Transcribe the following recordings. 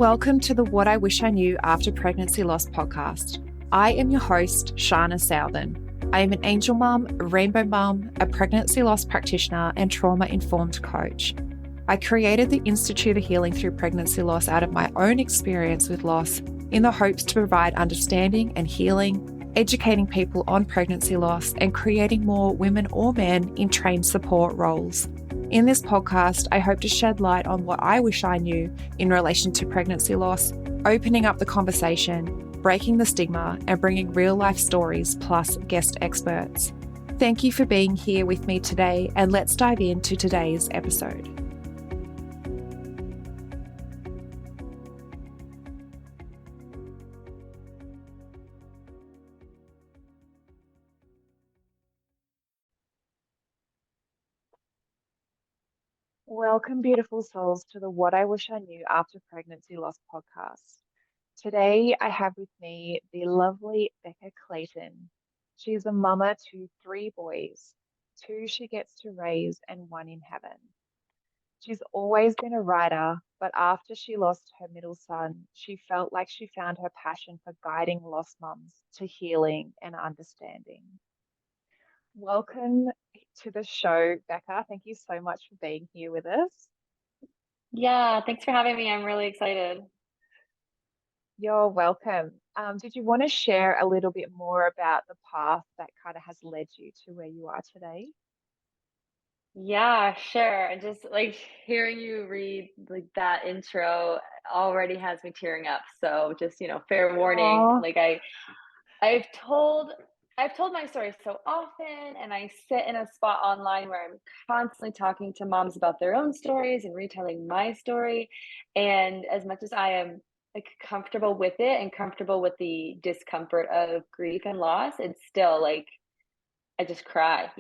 Welcome to the What I Wish I Knew After Pregnancy Loss podcast. I am your host, Shana Southern. I am an angel mum, a rainbow mum, a pregnancy loss practitioner, and trauma-informed coach. I created the Institute of Healing Through Pregnancy Loss out of my own experience with loss in the hopes to provide understanding and healing, educating people on pregnancy loss, and creating more women or men in trained support roles. In this podcast, I hope to shed light on what I wish I knew in relation to pregnancy loss, opening up the conversation, breaking the stigma, and bringing real-life stories plus guest experts. Thank you for being here with me today, and let's dive into today's episode. Welcome, beautiful souls, to the What I Wish I Knew After Pregnancy Loss podcast. Today, I have with me the lovely Beka Clayton. She's a mama to 3 boys, 2 she gets to raise and 1 in heaven. She's always been a writer, but after she lost her middle son, she felt like she found her passion for guiding lost mums to healing and understanding. Welcome to the show, Beka. Thank you so much for being here with us. Yeah, thanks for having me. I'm really excited. You're welcome. Did you want to share a little bit more about the path that kind of has led you to where you are today? Yeah, sure. And just like hearing you read like that intro already has me tearing up. So just, fair warning. Oh, I've told I've told my story so often, and I sit in a spot online where I'm constantly talking to moms about their own stories and retelling my story. And as much as I am like comfortable with it and comfortable with the discomfort of grief and loss, it's still like I just cry.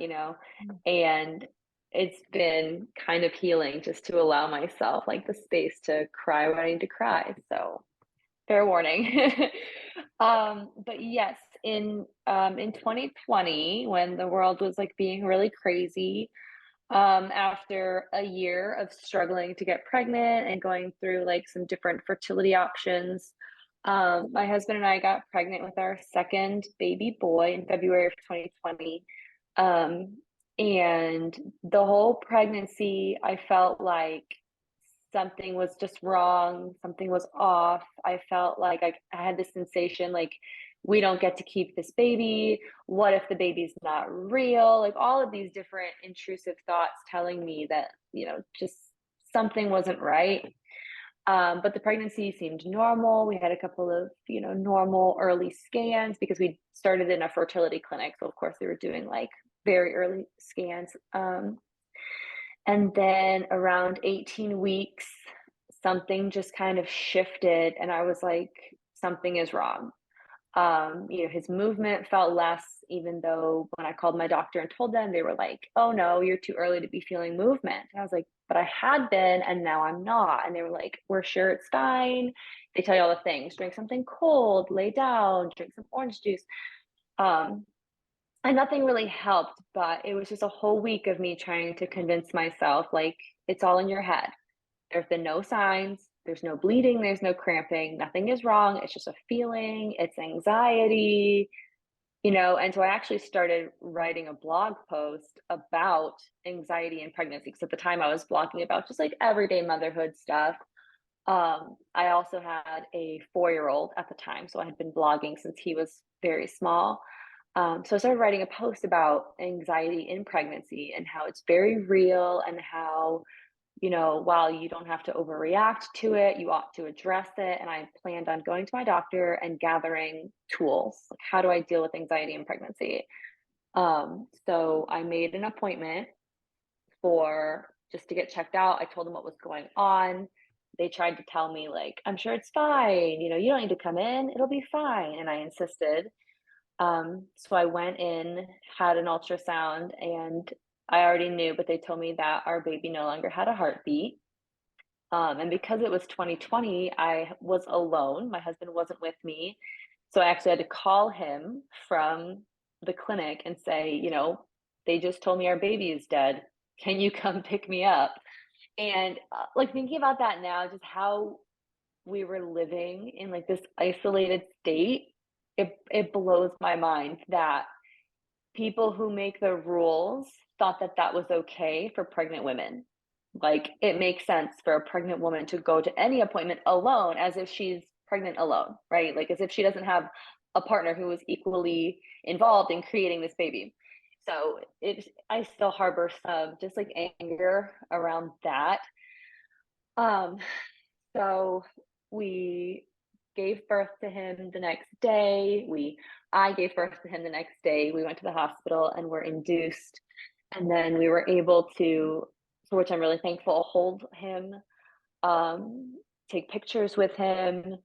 And it's been kind of healing just to allow myself like the space to cry when I need to cry. So fair warning. But yes, in 2020, when the world was like being really crazy, after a year of struggling to get pregnant and going through like some different fertility options, my husband and I got pregnant with our second baby boy in February of 2020. Um, and the whole pregnancy, I felt like something was just wrong, something was off. I felt like I had this sensation like we don't get to keep this baby. What if the baby's not real? Like all of these different intrusive thoughts telling me that, just something wasn't right. But the pregnancy seemed normal. We had a couple of, normal early scans because we started in a fertility clinic. So, of course, they were doing like very early scans. And then around 18 weeks, something just kind of shifted, and I was like, something is wrong. His movement felt less, even though when I called my doctor and told them, they were like, oh no, you're too early to be feeling movement. And I was like, but I had been, and now I'm not. And they were like, we're sure it's fine. They tell you all the things: drink something cold, lay down, drink some orange juice. Um, and nothing really helped, but it was just a whole week of me trying to convince myself, like, it's all in your head. There have been no signs. There's no bleeding. There's no cramping. Nothing is wrong. It's just a feeling. It's anxiety. And so I actually started writing a blog post about anxiety and pregnancy because at the time I was blogging about just like everyday motherhood stuff. I also had a 4-year-old at the time, so I had been blogging since he was very small. So I started writing a post about anxiety in pregnancy and how it's very real, and how, while you don't have to overreact to it, you ought to address it. And I planned on going to my doctor and gathering tools. Like, how do I deal with anxiety in pregnancy? So I made an appointment for just to get checked out. I told them what was going on. They tried to tell me, like, I'm sure it's fine. You don't need to come in. It'll be fine. And I insisted. So I went in, had an ultrasound, and I already knew, but they told me that our baby no longer had a heartbeat. And because it was 2020, I was alone. My husband wasn't with me. So I actually had to call him from the clinic and say, they just told me our baby is dead. Can you come pick me up? And like thinking about that now, just how we were living in like this isolated state, it blows my mind that people who make the rules thought that that was okay for pregnant women. Like, it makes sense for a pregnant woman to go to any appointment alone as if she's pregnant alone, right? Like, as if she doesn't have a partner who is equally involved in creating this baby. So I still harbor some just like anger around that. Um, so we gave birth to him the next day. I gave birth to him the next day. We went to the hospital and were induced. And then we were able to, for which I'm really thankful, hold him, take pictures with him,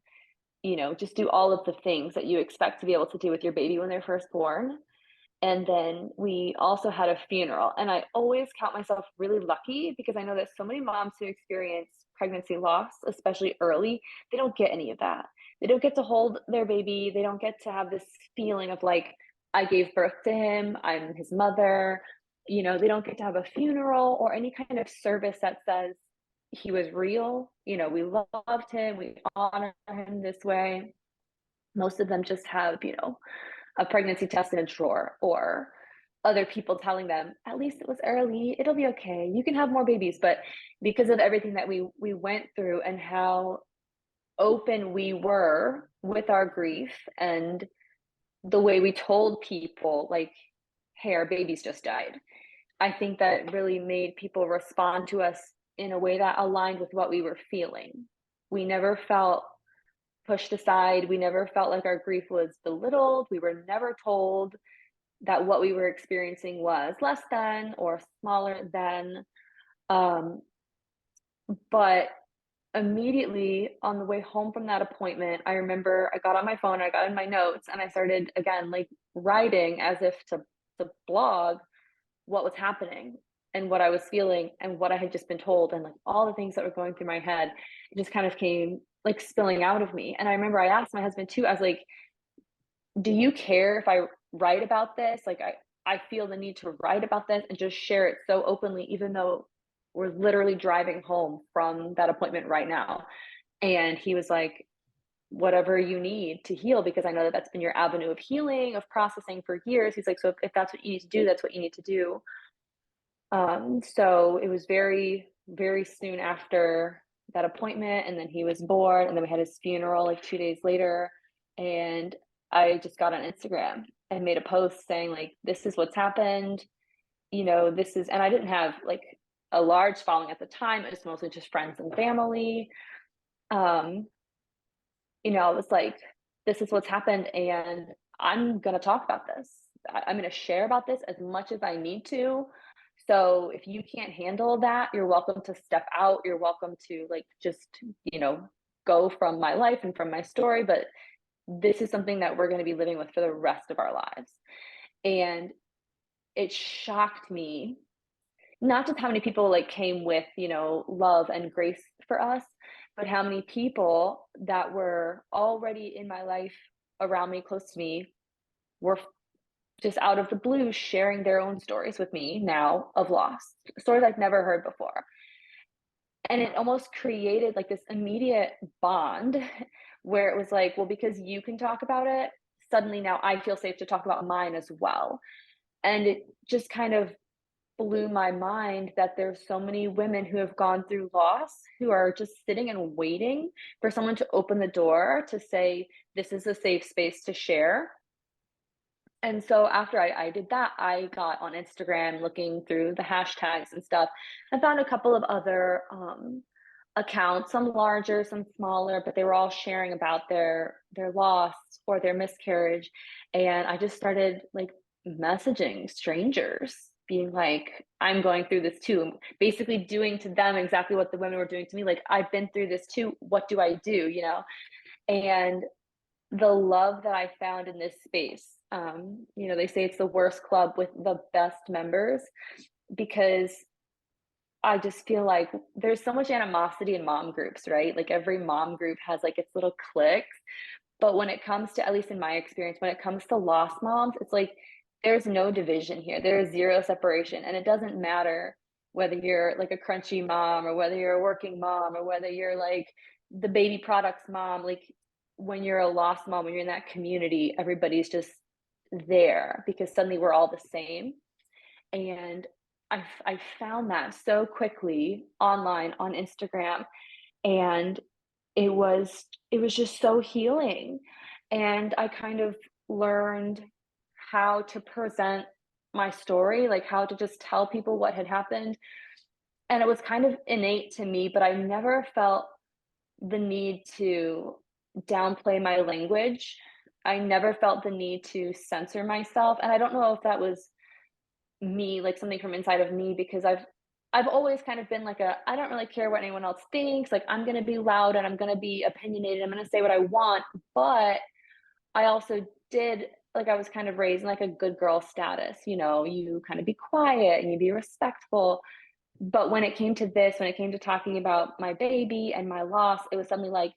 just do all of the things that you expect to be able to do with your baby when they're first born. And then we also had a funeral. And I always count myself really lucky because I know that so many moms who experience pregnancy loss, especially early, they don't get any of that. They don't get to hold their baby. They don't get to have this feeling of like, I gave birth to him, I'm his mother. They don't get to have a funeral or any kind of service that says he was real. We loved him, we honor him this way. Most of them just have, a pregnancy test in a drawer, or other people telling them, at least it was early, it'll be okay, you can have more babies. But because of everything that we went through and how open we were with our grief and the way we told people, like, hey, our baby's just died, I think that really made people respond to us in a way that aligned with what we were feeling. We never felt pushed aside. We never felt like our grief was belittled. We were never told that what we were experiencing was less than or smaller than. But immediately on the way home from that appointment, I remember I got on my phone, I got in my notes, and I started again, like, writing as if to blog what was happening and what I was feeling and what I had just been told, and like all the things that were going through my head. It just kind of came like spilling out of me. And I remember I asked my husband too, I was like, do you care if I write about this? Like, I feel the need to write about this and just share it so openly, even though we're literally driving home from that appointment right now. And he was like, whatever you need to heal, because I know that that's been your avenue of healing, of processing for years. He's like, so if that's what you need to do, that's what you need to do. So it was very, very soon after that appointment, and then he was born, and then we had his funeral like 2 days later. And I just got on Instagram and made a post saying, like, this is what's happened. This is, and I didn't have like a large following at the time. It was mostly just friends and family. I was like, this is what's happened, and I'm going to talk about this. I'm going to share about this as much as I need to. So if you can't handle that, you're welcome to step out. You're welcome to like just, go from my life and from my story. But this is something that we're going to be living with for the rest of our lives. And it shocked me, not just how many people like came with, love and grace for us, but how many people that were already in my life, around me, close to me, were just out of the blue sharing their own stories with me now of loss, stories I've never heard before. And it almost created like this immediate bond where it was like, well, because you can talk about it, suddenly now I feel safe to talk about mine as well. And it just kind of blew my mind that there's so many women who have gone through loss who are just sitting and waiting for someone to open the door to say, this is a safe space to share. And so after I did that, I got on Instagram looking through the hashtags and stuff. I found a couple of other accounts, some larger, some smaller, but they were all sharing about their loss or their miscarriage. And I just started like messaging strangers, being like, I'm going through this too, basically doing to them exactly what the women were doing to me. Like, I've been through this too. What do I do? And the love that I found in this space, they say it's the worst club with the best members, because I just feel like there's so much animosity in mom groups, right? Like, every mom group has like its little cliques. But when it comes to, at least in my experience, when it comes to lost moms, it's like there's no division here. There is zero separation. And it doesn't matter whether you're like a crunchy mom or whether you're a working mom or whether you're like, the baby products mom, like when you're a lost mom, when you're in that community, everybody's just there because suddenly we're all the same. And I found that so quickly online on Instagram, and it was just so healing. And I kind of learned how to present my story, like how to just tell people what had happened. And it was kind of innate to me, but I never felt the need to downplay my language. I never felt the need to censor myself. And I don't know if that was me, like something from inside of me, because I've always kind of been like a I don't really care what anyone else thinks. Like I'm gonna be loud and I'm gonna be opinionated. I'm gonna say what I want. But I also did like I was kind of raised in like a good girl status, you kind of be quiet and you be respectful. But when it came to this, when it came to talking about my baby and my loss, it was something like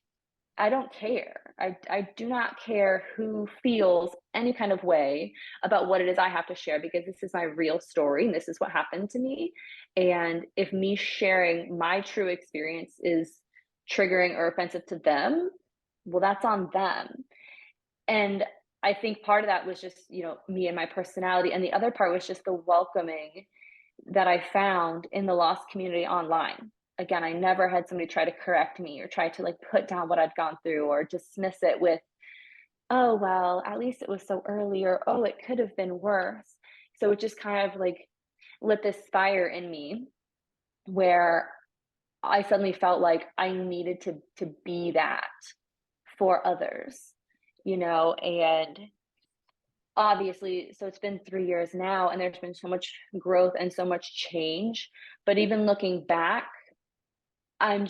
I don't care. I do not care who feels any kind of way about what it is I have to share because this is my real story and this is what happened to me. And if me sharing my true experience is triggering or offensive to them, well, that's on them. And I think part of that was just, me and my personality. And the other part was just the welcoming that I found in the lost community online. Again, I never had somebody try to correct me or try to like put down what I'd gone through or dismiss it with, oh, well, at least it was so early, or oh, it could have been worse. So it just kind of like lit this fire in me where I suddenly felt like I needed to be that for others, and obviously, so it's been 3 years now and there's been so much growth and so much change. But even looking back, I'm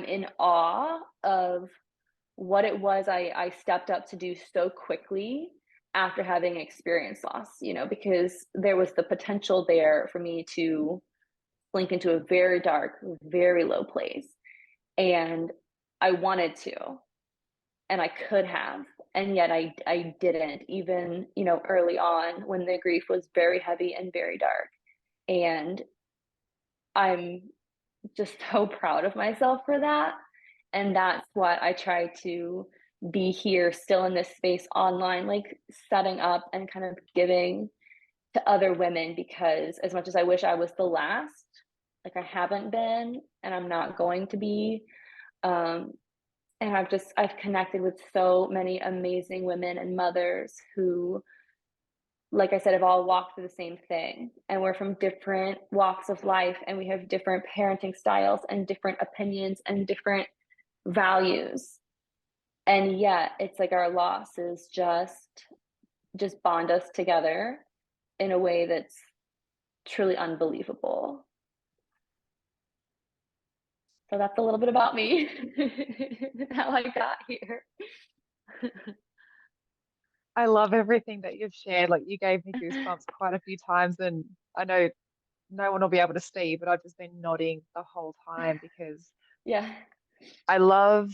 in awe of what it was I stepped up to do so quickly after having experienced loss, because there was the potential there for me to slink into a very dark, very low place. And I wanted to, and I could have, and yet I didn't, even, early on when the grief was very heavy and very dark. And I'm just so proud of myself for that. And that's what I try to be here still in this space online, like setting up and kind of giving to other women, because as much as I wish I was the last, like I haven't been and I'm not going to be. Um, and I've connected with so many amazing women and mothers who, like I said, have all walked through the same thing. And we're from different walks of life and we have different parenting styles and different opinions and different values. And yet it's like our losses just bond us together in a way that's truly unbelievable. So that's a little bit about me, how I got here. I love everything that you've shared. Like you gave me goosebumps quite a few times, and I know no one will be able to see, but I've just been nodding the whole time because Yeah. I love,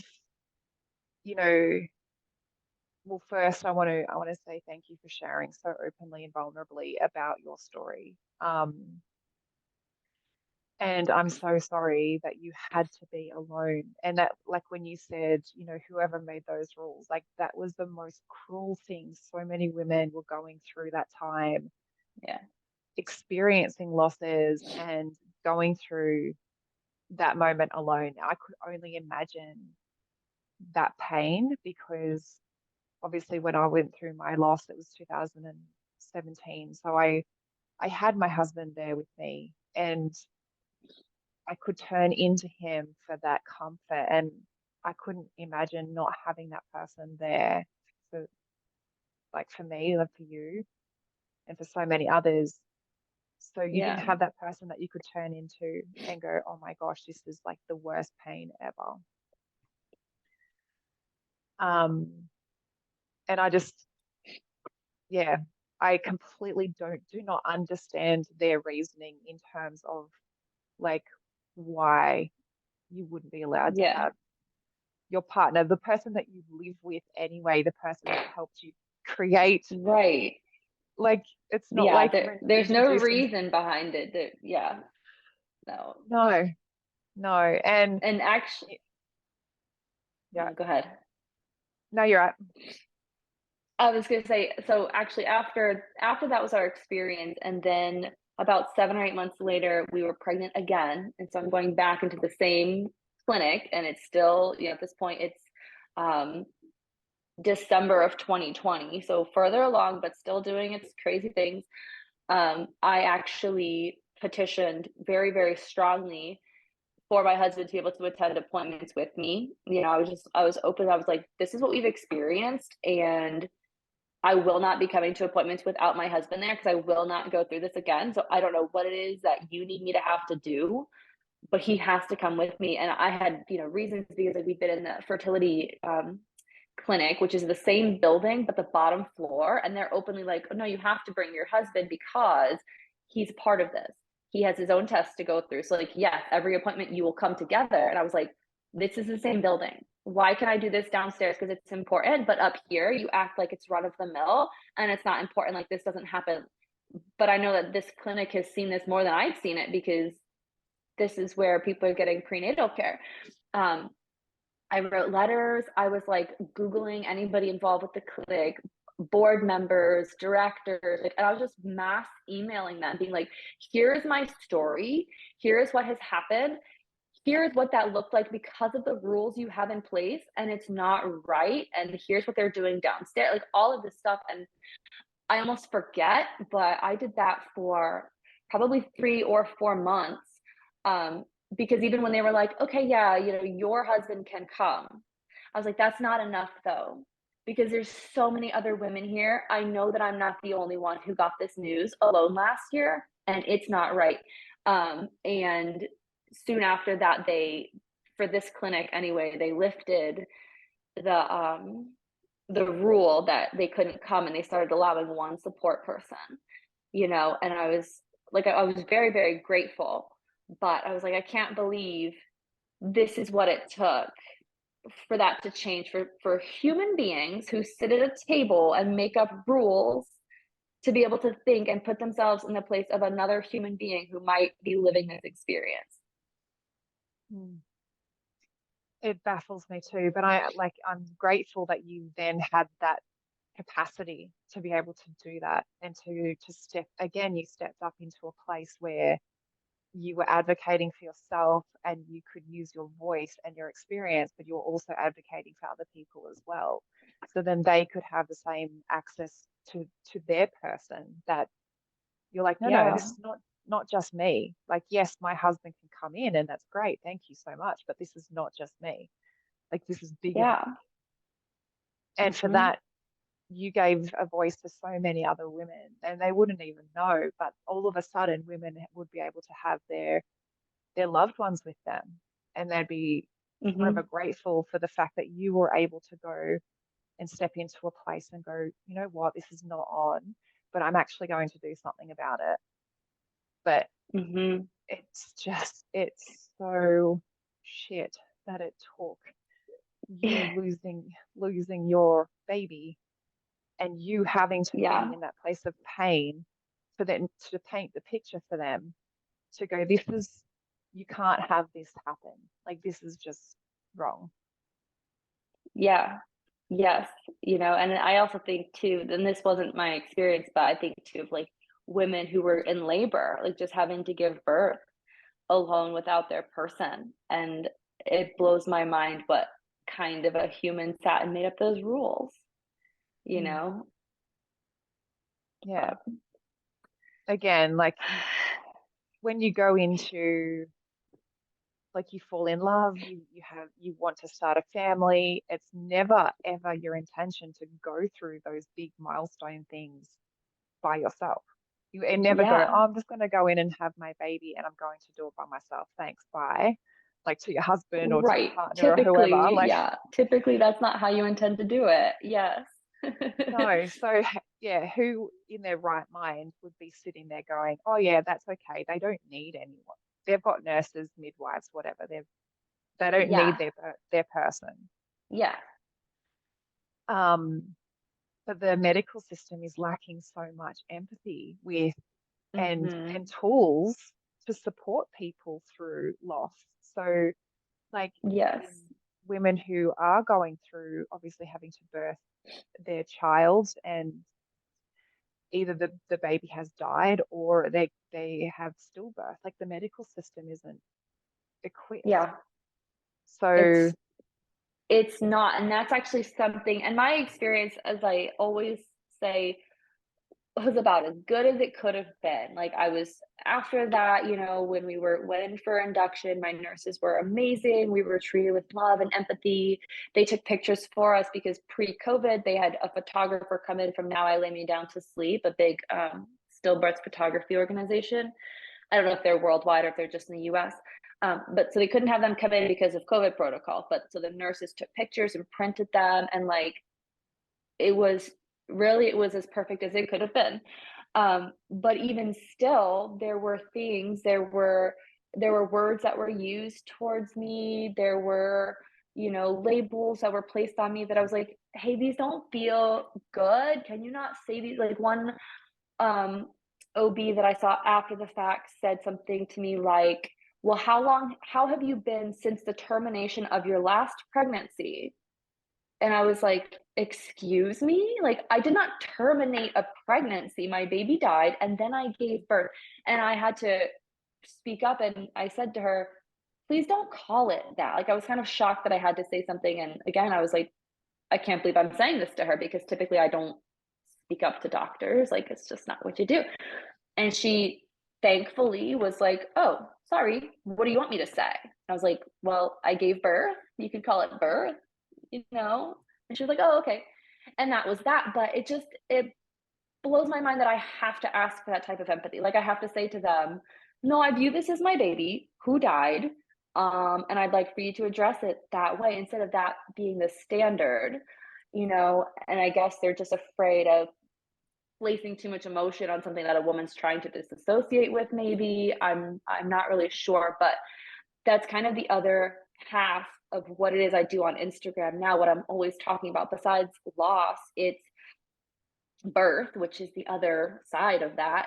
you know, well, first I want to say thank you for sharing so openly and vulnerably about your story. And I'm so sorry that you had to be alone. And that, like, when you said, whoever made those rules, like, that was the most cruel thing. So many women were going through that time, Yeah. experiencing losses and going through that moment alone. I could only imagine that pain because obviously when I went through my loss, it was 2017. So I had my husband there with me and I could turn into him for that comfort. And I couldn't imagine not having that person there for like for me, like for you, and for so many others. So you didn't Yeah. have that person that you could turn into and go, oh my gosh, this is like the worst pain ever. Um, and I just, yeah, I completely do not understand their reasoning in terms of like why you wouldn't be allowed to Yeah. have your partner, the person that you live with anyway, the person that helped you create. Right. Like it's not Yeah. like There's no introducing. reason behind it. Yeah. No. No, no, and And actually, Yeah. Go ahead. No, you're right. I was gonna say, so actually after that was our experience, and then about 7 or 8 months later, we were pregnant again, and so I'm going back into the same clinic, and it's still, at this point, it's, um, December of 2020, so further along, but still doing its crazy things. I actually petitioned very, very strongly for my husband to be able to attend appointments with me. I was open. I was like, this is what we've experienced, and I will not be coming to appointments without my husband there because I will not go through this again. So I don't know what it is that you need me to have to do, but he has to come with me. And I had, reasons because like we've been in the fertility clinic, which is the same building but the bottom floor, and they're openly like, oh, no, you have to bring your husband because he's part of this. He has his own tests to go through. So like, yes, every appointment you will come together. And I was like, this is the same building. Why can I do this downstairs because it's important, but up here you act like it's run of the mill and it's not important, like this doesn't happen. But I know that this clinic has seen this more than I've seen it because this is where people are getting prenatal care. um, I wrote letters. I was like Googling anybody involved with the clinic, board members, directors, like, and I was just mass emailing them, being like, here's my story. Here's what has happened. Here's what that looked like because of the rules you have in place, and it's not right. And here's what they're doing downstairs, like all of this stuff. And I almost forget, but I did that for probably 3 or 4 months. Um, because even when they were like, okay, yeah, your husband can come, I was like, that's not enough though, because there's so many other women here. I know that I'm not the only one who got this news alone last year, and it's not right. And soon after that, for this clinic anyway, they lifted the the rule that they couldn't come, and they started allowing one support person, and I was very, very grateful, but I was like, I can't believe this is what it took for that to change for human beings who sit at a table and make up rules to be able to think and put themselves in the place of another human being who might be living this experience. Mm. It baffles me too, but I'm grateful that you then had that capacity to be able to do that and to step again. You stepped up into a place where you were advocating for yourself and you could use your voice and your experience, but you're also advocating for other people as well. So then they could have the same access to their person, that you're like, no, Yeah. this is not just me. Like, yes, my husband can come in and that's great. Thank you so much. But this is not just me. Like, this is bigger than Yeah. me. And for Hmm. that, you gave a voice to so many other women and they wouldn't even know, but all of a sudden women would be able to have their loved ones with them, and they'd be forever Hmm. grateful for the fact that you were able to go and step into a place and go, you know what, this is not on, but I'm actually going to do something about it. But Hmm. it's so shit that it took you losing your baby and you having to be Yeah. in that place of pain for them to paint the picture for them to go, this is, you can't have this happen. Like, this is just wrong. Yeah. Yes. And I also think too, and this wasn't my experience, but I think too of like women who were in labor, like just having to give birth alone without their person. And it blows my mind what kind of a human sat and made up those rules, you Mm. know? Yeah. But Again, like when you go into, like, you fall in love, you want to start a family, it's never ever your intention to go through those big milestone things by yourself. You and never go, yeah, oh, I'm just going to go in and have my baby and I'm going to do it by myself. Thanks, bye. Like, to your husband or to your right. partner or whoever. Typically, Like, yeah. Typically that's not how you intend to do it. Yes. no. So, yeah, who in their right mind would be sitting there going, oh, yeah, that's okay. They don't need anyone. They've got nurses, midwives, whatever. They don't need Yeah. their person. Yeah. Um, but the medical system is lacking so much empathy with and Hmm. tools to support people through loss. So, like, Yes. women who are going through obviously having to birth their child, and either the baby has died or they have stillbirth. Like the medical system isn't equipped. Yeah, So it's it's not, and that's actually something, and my experience, as I always say, was about as good as it could have been. Like, I was after that, when we went in for induction, my nurses were amazing. We were treated with love and empathy. They took pictures for us because pre-COVID, they had a photographer come in from Now I Lay Me Down to Sleep, a big stillbirth photography organization. I don't know if they're worldwide or if they're just in the US. But so they couldn't have them come in because of COVID protocol. But so the nurses took pictures and printed them, and like it was it was as perfect as it could have been. But even still, there were things, there were words that were used towards me. There were, labels that were placed on me that I was like, hey, these don't feel good. Can you not say these? Like one um OB that I saw after the fact said something to me like, well, how have you been since the termination of your last pregnancy? And I was like, excuse me? Like, I did not terminate a pregnancy. My baby died and then I gave birth. And I had to speak up and I said to her, please don't call it that. Like, I was kind of shocked that I had to say something. And again, I was like, I can't believe I'm saying this to her because typically I don't speak up to doctors. Like, it's just not what you do. And she thankfully was like, oh, sorry, what do you want me to say? I was like, well, I gave birth. You could call it birth, you know? And she was like, oh, okay. And that was that. But it blows my mind that I have to ask for that type of empathy. Like, I have to say to them, no, I view this as my baby who died. And I'd like for you to address it that way instead of that being the standard, and I guess they're just afraid of placing too much emotion on something that a woman's trying to disassociate with. Maybe I'm not really sure, but that's kind of the other half of what it is I do on Instagram now. What I'm always talking about besides loss, it's birth, which is the other side of that,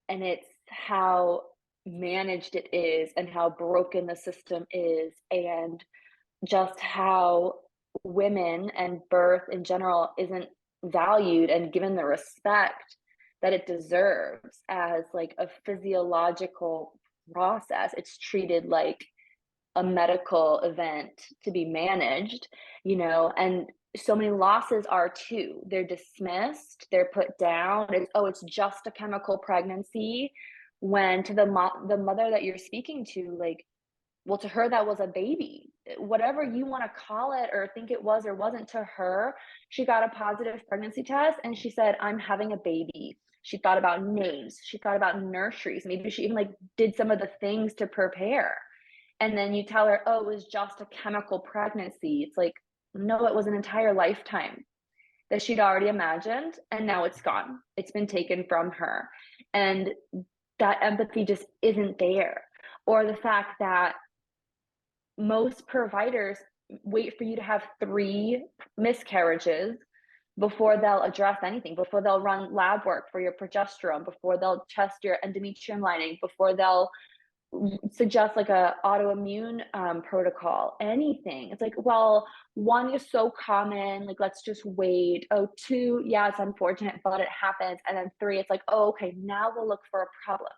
and it's how managed it is and how broken the system is, and just how women and birth in general isn't valued and given the respect that it deserves as like a physiological process. It's treated like a medical event to be managed, and so many losses are too. They're dismissed, they're put down. It's just a chemical pregnancy. When to the mother that you're speaking to, like, well, to her, that was a baby. Whatever you want to call it or think it was or wasn't, to her, she got a positive pregnancy test and she said, I'm having a baby. She thought about names. She thought about nurseries. Maybe she even like did some of the things to prepare. And then you tell her, oh, it was just a chemical pregnancy. It's like, no, it was an entire lifetime that she'd already imagined. And now it's gone. It's been taken from her. And that empathy just isn't there. Or the fact that most providers wait for you to have 3 miscarriages before they'll address anything, before they'll run lab work for your progesterone, before they'll test your endometrium lining, before they'll suggest like a autoimmune protocol, anything. It's like, well, 1 is so common, like let's just wait. Oh, 2, yeah, it's unfortunate, but it happens. And then 3, it's like, oh, okay, now we'll look for a problem.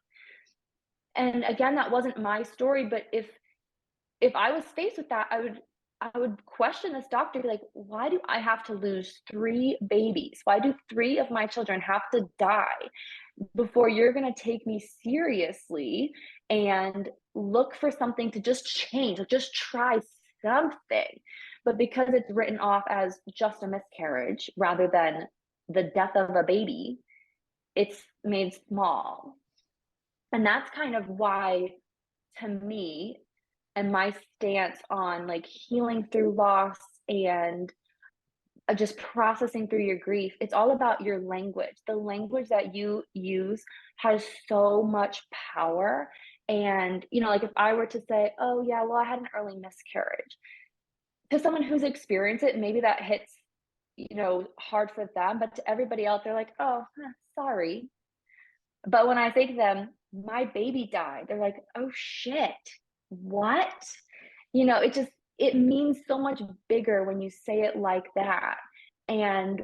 And again, that wasn't my story, but if I was faced with that, I would question this doctor, be like, why do I have to lose 3 babies? Why do 3 of my children have to die before you're going to take me seriously and look for something to just change, or just try something? But because it's written off as just a miscarriage rather than the death of a baby, it's made small. And that's kind of why, to me, and my stance on like healing through loss and just processing through your grief, it's all about your language. The language that you use has so much power. And, like if I were to say, oh, yeah, well, I had an early miscarriage, to someone who's experienced it, maybe that hits, hard for them. But to everybody else, they're like, oh, sorry. But when I say to them, my baby died, they're like, oh, shit, what? It just, it means so much bigger when you say it like that. And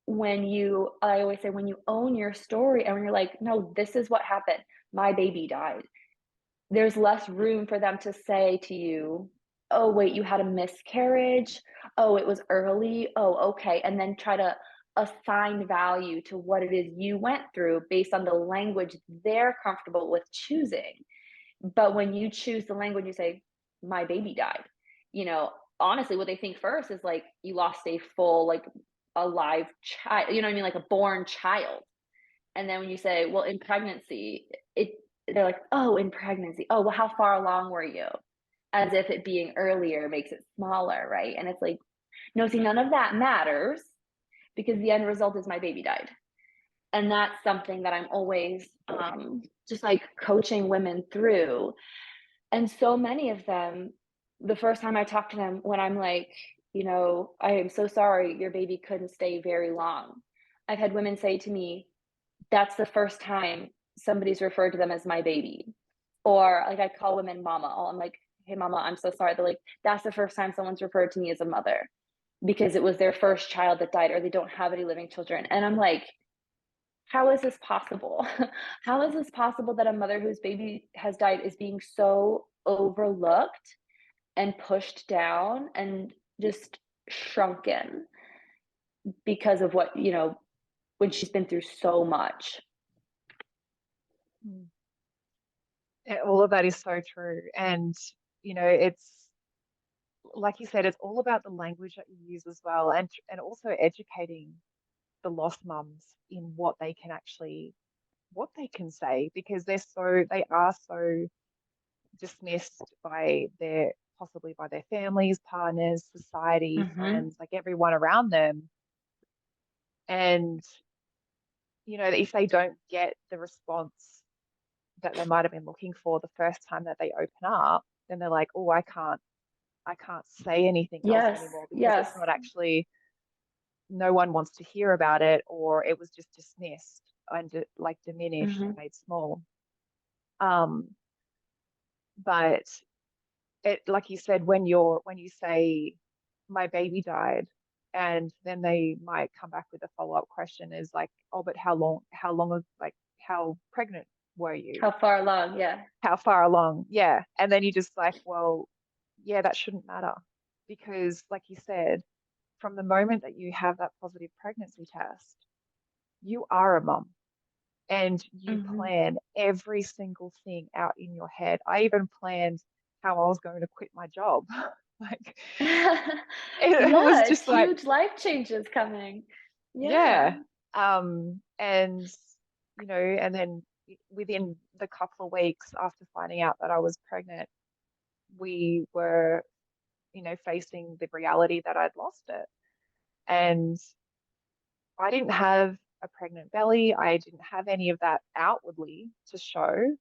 I always say, when you own your story and when you're like, no, this is what happened. My baby died. There's less room for them to say to you, oh, wait, you had a miscarriage. Oh, it was early. Oh, okay. And then try to assign value to what it is you went through based on the language they're comfortable with choosing. But when you choose the language, you say, "My baby died." You know, honestly, what they think first is like you lost a full, like, alive child. You know what I mean? Like a born child. And then when you say, "Well, in pregnancy," it they're like, "Oh, in pregnancy. Oh, well, how far along were you?" As if it being earlier makes it smaller, right? And it's like, no, see, none of that matters because the end result is my baby died. And that's something that I'm always just like coaching women through. And so many of them, the first time I talk to them, when I'm like, "I am so sorry your baby couldn't stay very long." I've had women say to me, "That's the first time somebody's referred to them as my baby." Or like I call women mama. I'm like, "Hey mama, I'm so sorry." They're like, "That's the first time someone's referred to me as a mother because it was their first child that died or they don't have any living children." And I'm like, how is this possible? How is this possible that a mother whose baby has died is being so overlooked and pushed down and just shrunken because of when she's been through so much? Mm. All of that is so true. And, it's like you said, it's all about the language that you use as well, and also educating the lost mums in what they can say, because they are so dismissed by their possibly by their families, partners, society, Mhm. friends, like everyone around them. And, if they don't get the response that they might have been looking for the first time that they open up, then they're like, oh, I can't say anything else Yes, anymore because yes. it's not actually, no one wants to hear about it, or it was just dismissed and like diminished and Mhm. made small. Um, but it, like you said, when you say my baby died, and then they might come back with a follow-up question is like, oh, but like how pregnant were you? How far along? Yeah. How far along? Yeah. And then you just like, well, yeah, that shouldn't matter, because like you said, from the moment that you have that positive pregnancy test, you are a mum, and you Mhm. plan every single thing out in your head. I even planned how I was going to quit my job. Like it was Yeah, it's just like, huge life changes coming. Yeah. yeah. And and then within the couple of weeks after finding out that I was pregnant, we were, facing the reality that I'd lost it. And I didn't have a pregnant belly. I didn't have any of that outwardly to show,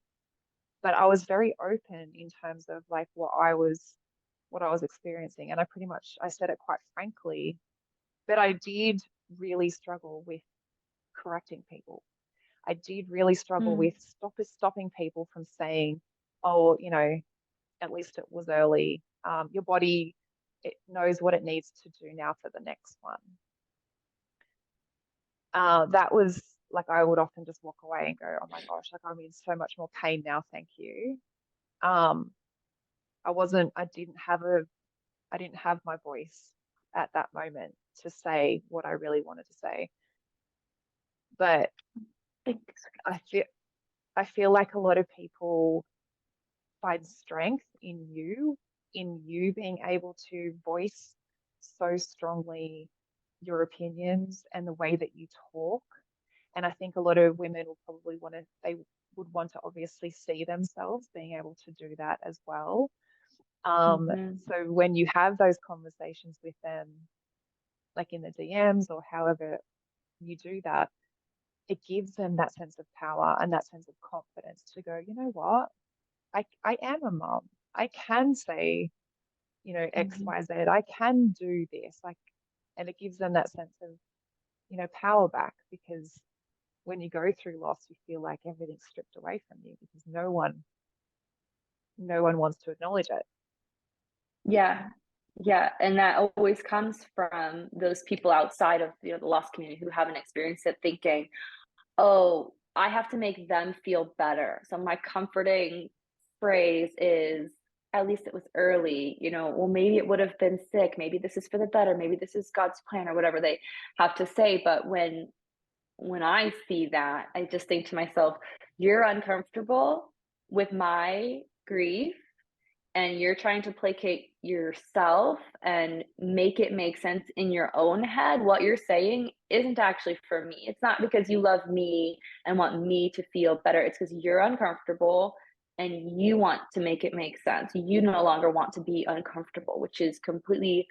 but I was very open in terms of like what I was experiencing. And I said it quite frankly, but I did really struggle with correcting people. I did really struggle Mm. with stopping people from saying, oh, at least it was early. Your body, it knows what it needs to do now for the next one. That was like, I would often just walk away and go, oh my gosh, like I'm in so much more pain now. Thank you. Um, I didn't have my voice at that moment to say what I really wanted to say. But Thanks. I feel, I feel like a lot of people find strength in you being able to voice so strongly your opinions and the way that you talk. And I think a lot of women will probably they would want to obviously see themselves being able to do that as well. Mhm. So when you have those conversations with them, like in the DMs or however you do that, it gives them that sense of power and that sense of confidence to go, you know what? I am a mom. I can say, X, Mhm. Y, Z. I can do this. Like, and it gives them that sense of, power back, because when you go through loss, you feel like everything's stripped away from you because no one wants to acknowledge it. Yeah. Yeah, and that always comes from those people outside of, the lost community who haven't experienced it thinking, "Oh, I have to make them feel better." So my comforting phrase is, "At least it was early," "Well, maybe it would have been sick, maybe this is for the better, maybe this is God's plan," or whatever they have to say, but when I see that, I just think to myself, "You're uncomfortable with my grief, and you're trying to placate yourself and make it make sense in your own head. What you're saying isn't actually for me. It's not because you love me and want me to feel better. It's because you're uncomfortable and you want to make it make sense. You no longer want to be uncomfortable, which is completely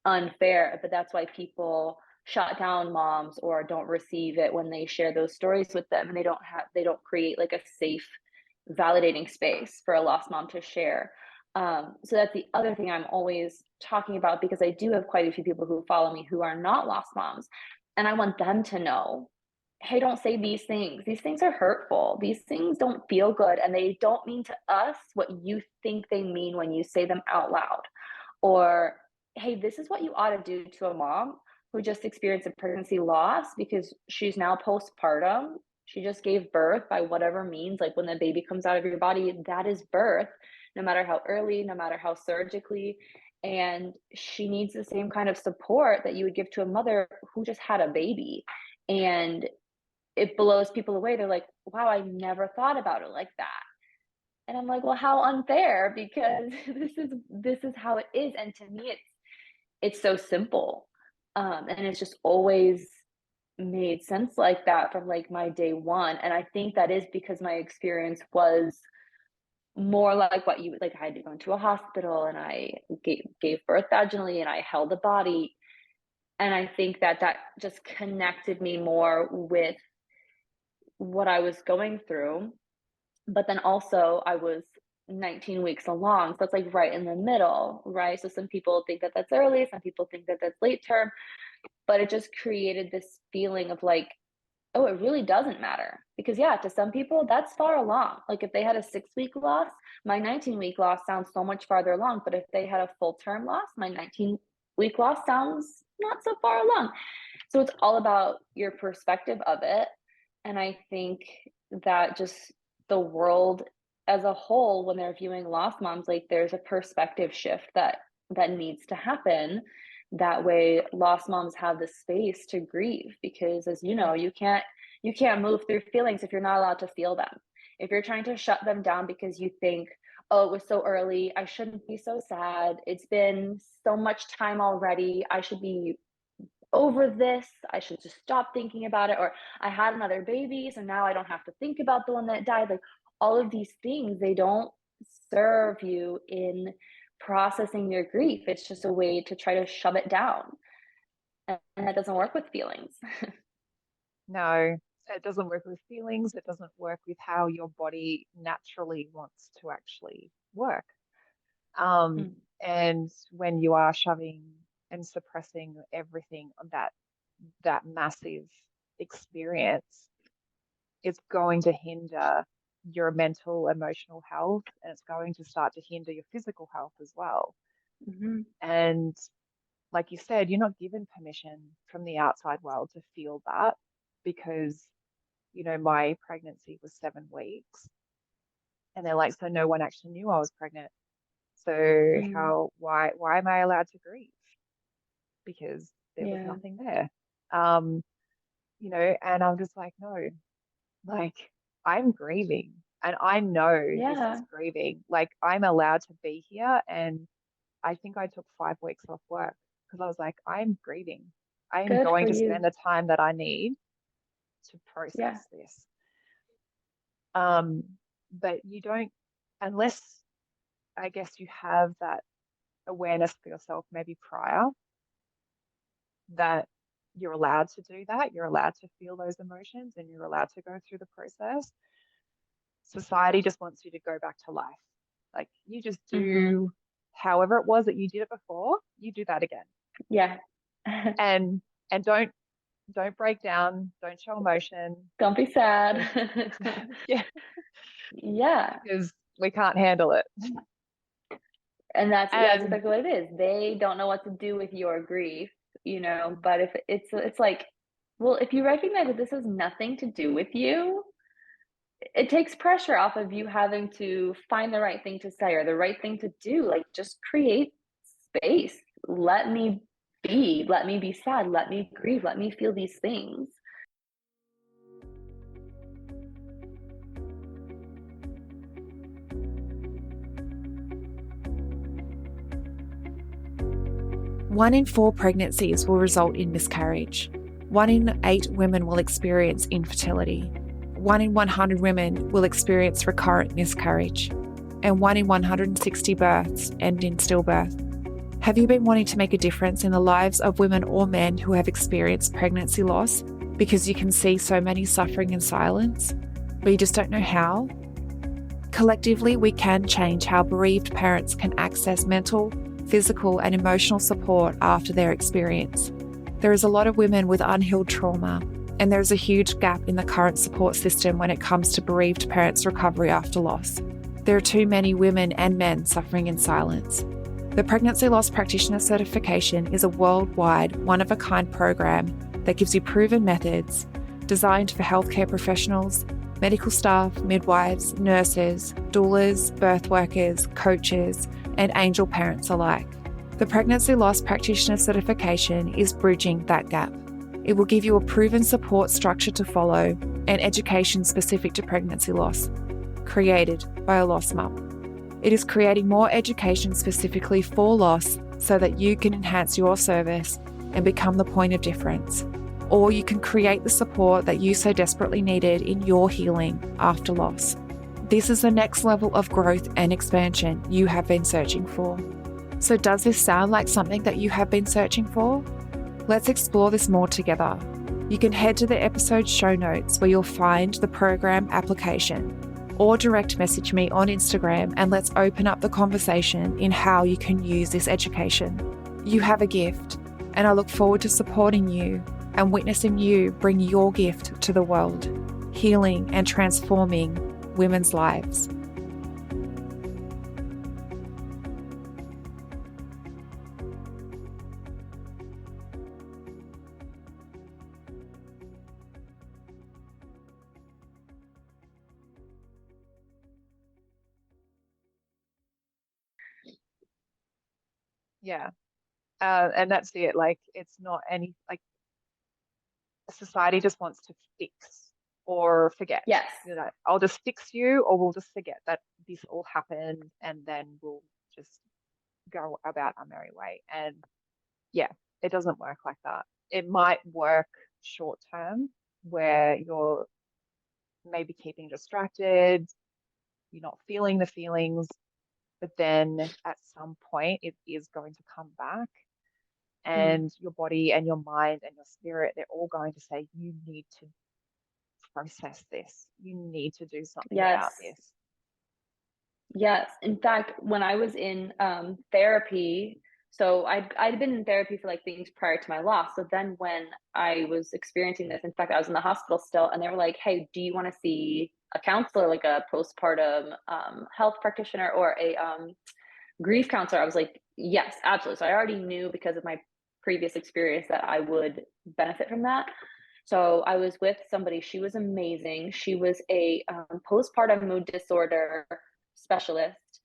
unfair. But that's why people shut down moms or don't receive it when they share those stories with them, and they don't create like a safe validating space for a lost mom to share. So that's the other thing I'm always talking about, because I do have quite a few people who follow me who are not lost moms, and I want them to know, hey, don't say these things. These things are hurtful. These things don't feel good, and they don't mean to us what you think they mean when you say them out loud. Or, hey, this is what you ought to do to a mom who just experienced a pregnancy loss because she's now postpartum. She just gave birth by whatever means, like when the baby comes out of your body, that is birth, no matter how early, no matter how surgically. And she needs the same kind of support that you would give to a mother who just had a baby. And it blows people away. They're like, wow, I never thought about it like that. And I'm like, well, how unfair, because this is how it is. And to me, it's so simple. And it's just always made sense like that from like my day one. And I think that is because my experience was more like what you like. I had to go into a hospital and I gave birth vaginally and I held a body. And I think that just connected me more with what I was going through. But then also I was 19 weeks along, so it's like right in the middle, right? So some people think that that's early, some people think that that's late term, but it just created this feeling of like, oh, it really doesn't matter. Because yeah, to some people that's far along. Like if they had a 6-week loss, my 19-week loss sounds so much farther along. But if they had a full term loss, my 19-week loss sounds not so far along. So it's all about your perspective of it. And I think that just the world as a whole, when they're viewing lost moms, like there's a perspective shift that needs to happen. That way lost moms have the space to grieve, because as you know, you can't move through feelings if you're not allowed to feel them. If you're trying to shut them down because you think, oh, it was so early, I shouldn't be so sad, it's been so much time already, I should be over this, I should just stop thinking about it, or I had another baby, so now I don't have to think about the one that died. Like all of these things, they don't serve you in processing your grief. It's just a way to try to shove it down. And that doesn't work with feelings. No, it doesn't work with feelings. It doesn't work with how your body naturally wants to actually work. Mm. And when you are shoving and suppressing everything on that massive experience, it's going to hinder your mental, emotional health, and it's going to start to hinder your physical health as well. Mhm. And like you said, you're not given permission from the outside world to feel that, because, my pregnancy was 7 weeks, and they're like, so no one actually knew I was pregnant. So Mm. why am I allowed to grieve? Because there was Yeah. nothing there. Um, and I'm just like, no, like I'm grieving and I know this is Yeah. grieving. Like I'm allowed to be here. And I think I took 5 weeks off work because I was like, I'm grieving. I am Good going for to spend you. the time that I need to Yeah. process this. Um, but you don't, unless I guess you have that awareness for yourself, maybe prior, that you're allowed to do that. You're allowed to feel those emotions and you're allowed to go through the process. Society just wants you to go back to life. Like you just Mhm. do however it was that you did it before, you do that again. Yeah. And don't break down, don't show emotion. Don't be sad. Just yeah, Yeah. because we can't handle it. And that's And exactly what it is. They don't know what to do with your grief, but if it's like, well, if you recognize that this has nothing to do with you, it takes pressure off of you having to find the right thing to say or the right thing to do. Like, just create space. Let me let me be sad, let me grieve, let me feel these things. one in 4 pregnancies will result in miscarriage. 1 in 8 women will experience infertility. 1 in 100 women will experience recurrent miscarriage. And 1 in 160 births end in stillbirth. Have you been wanting to make a difference in the lives of women or men who have experienced pregnancy loss because you can see so many suffering in silence, but you just don't know how? Collectively, we can change how bereaved parents can access mental, physical, and emotional support after their experience. There is a lot of women with unhealed trauma, and there is a huge gap in the current support system when it comes to bereaved parents' recovery after loss. There are too many women and men suffering in silence. The Pregnancy Loss Practitioner Certification is a worldwide, one-of-a-kind program that gives you proven methods designed for healthcare professionals, medical staff, midwives, nurses, doulas, birth workers, coaches, and angel parents alike. The Pregnancy Loss Practitioner Certification is bridging that gap. It will give you a proven support structure to follow and education specific to pregnancy loss, created by a lost mum. It is creating more education specifically for loss so that you can enhance your service and become the point of difference. Or you can create the support that you so desperately needed in your healing after loss. This is the next level of growth and expansion you have been searching for. So does this sound like something that you have been searching for? Let's explore this more together. You can head to the episode show notes where you'll find the program application, or direct message me on Instagram and let's open up the conversation in how you can use this education. You have a gift, and I look forward to supporting you and witnessing you bring your gift to the world, healing and transforming women's lives. Yeah. And that's it. Like, it's not any, like, society just wants to fix or forget. Yes. I'll just fix you, or we'll just forget that this all happened, and then we'll just go about our merry way. And yeah, it doesn't work like that. It might work short term where you're maybe keeping distracted, you're not feeling the feelings, but then at some point it is going to come back, Mm. and your body and your mind and your spirit, they're all going to say, you need to process this. You need to do something Yes. about this. Yes. In fact, when I was in therapy, so I'd been in therapy for like things prior to my loss. So then when I was experiencing this, in fact, I was in the hospital still, and they were like, "Hey, do you want to see a counselor, like a postpartum health practitioner or a grief counselor?" I was like, "Yes, absolutely." So I already knew because of my previous experience that I would benefit from that. So I was with somebody. She was amazing. She was a postpartum mood disorder specialist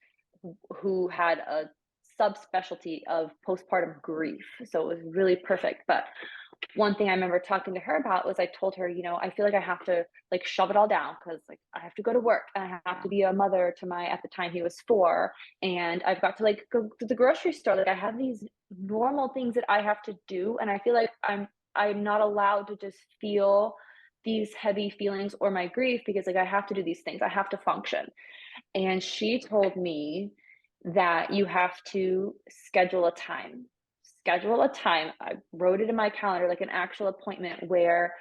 who had a subspecialty of postpartum grief. So it was really perfect. But one thing I remember talking to her about was I told her, I feel like I have to like shove it all down because like I have to go to work and I have to be a mother to at the time he was 4, and I've got to like go to the grocery store. Like I have these normal things that I have to do, and I feel like I'm not allowed to just feel these heavy feelings or my grief because like I have to do these things. I have to function. And she told me that you have to schedule a time. Schedule a time. I wrote it in my calendar, like an actual appointment where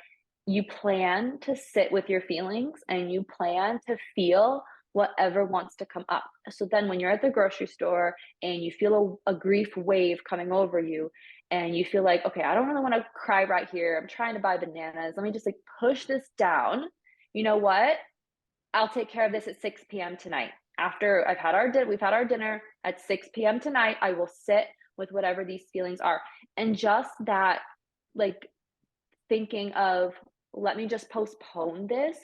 you plan to sit with your feelings and you plan to feel whatever wants to come up. So then when you're at the grocery store and you feel a grief wave coming over you and you feel like, okay, I don't really want to cry right here. I'm trying to buy bananas. Let me just like push this down. You know what? I'll take care of this at 6 p.m. tonight. after we've had our dinner at 6 p.m. tonight, I will sit with whatever these feelings are. And just that, like, thinking of, let me just postpone this,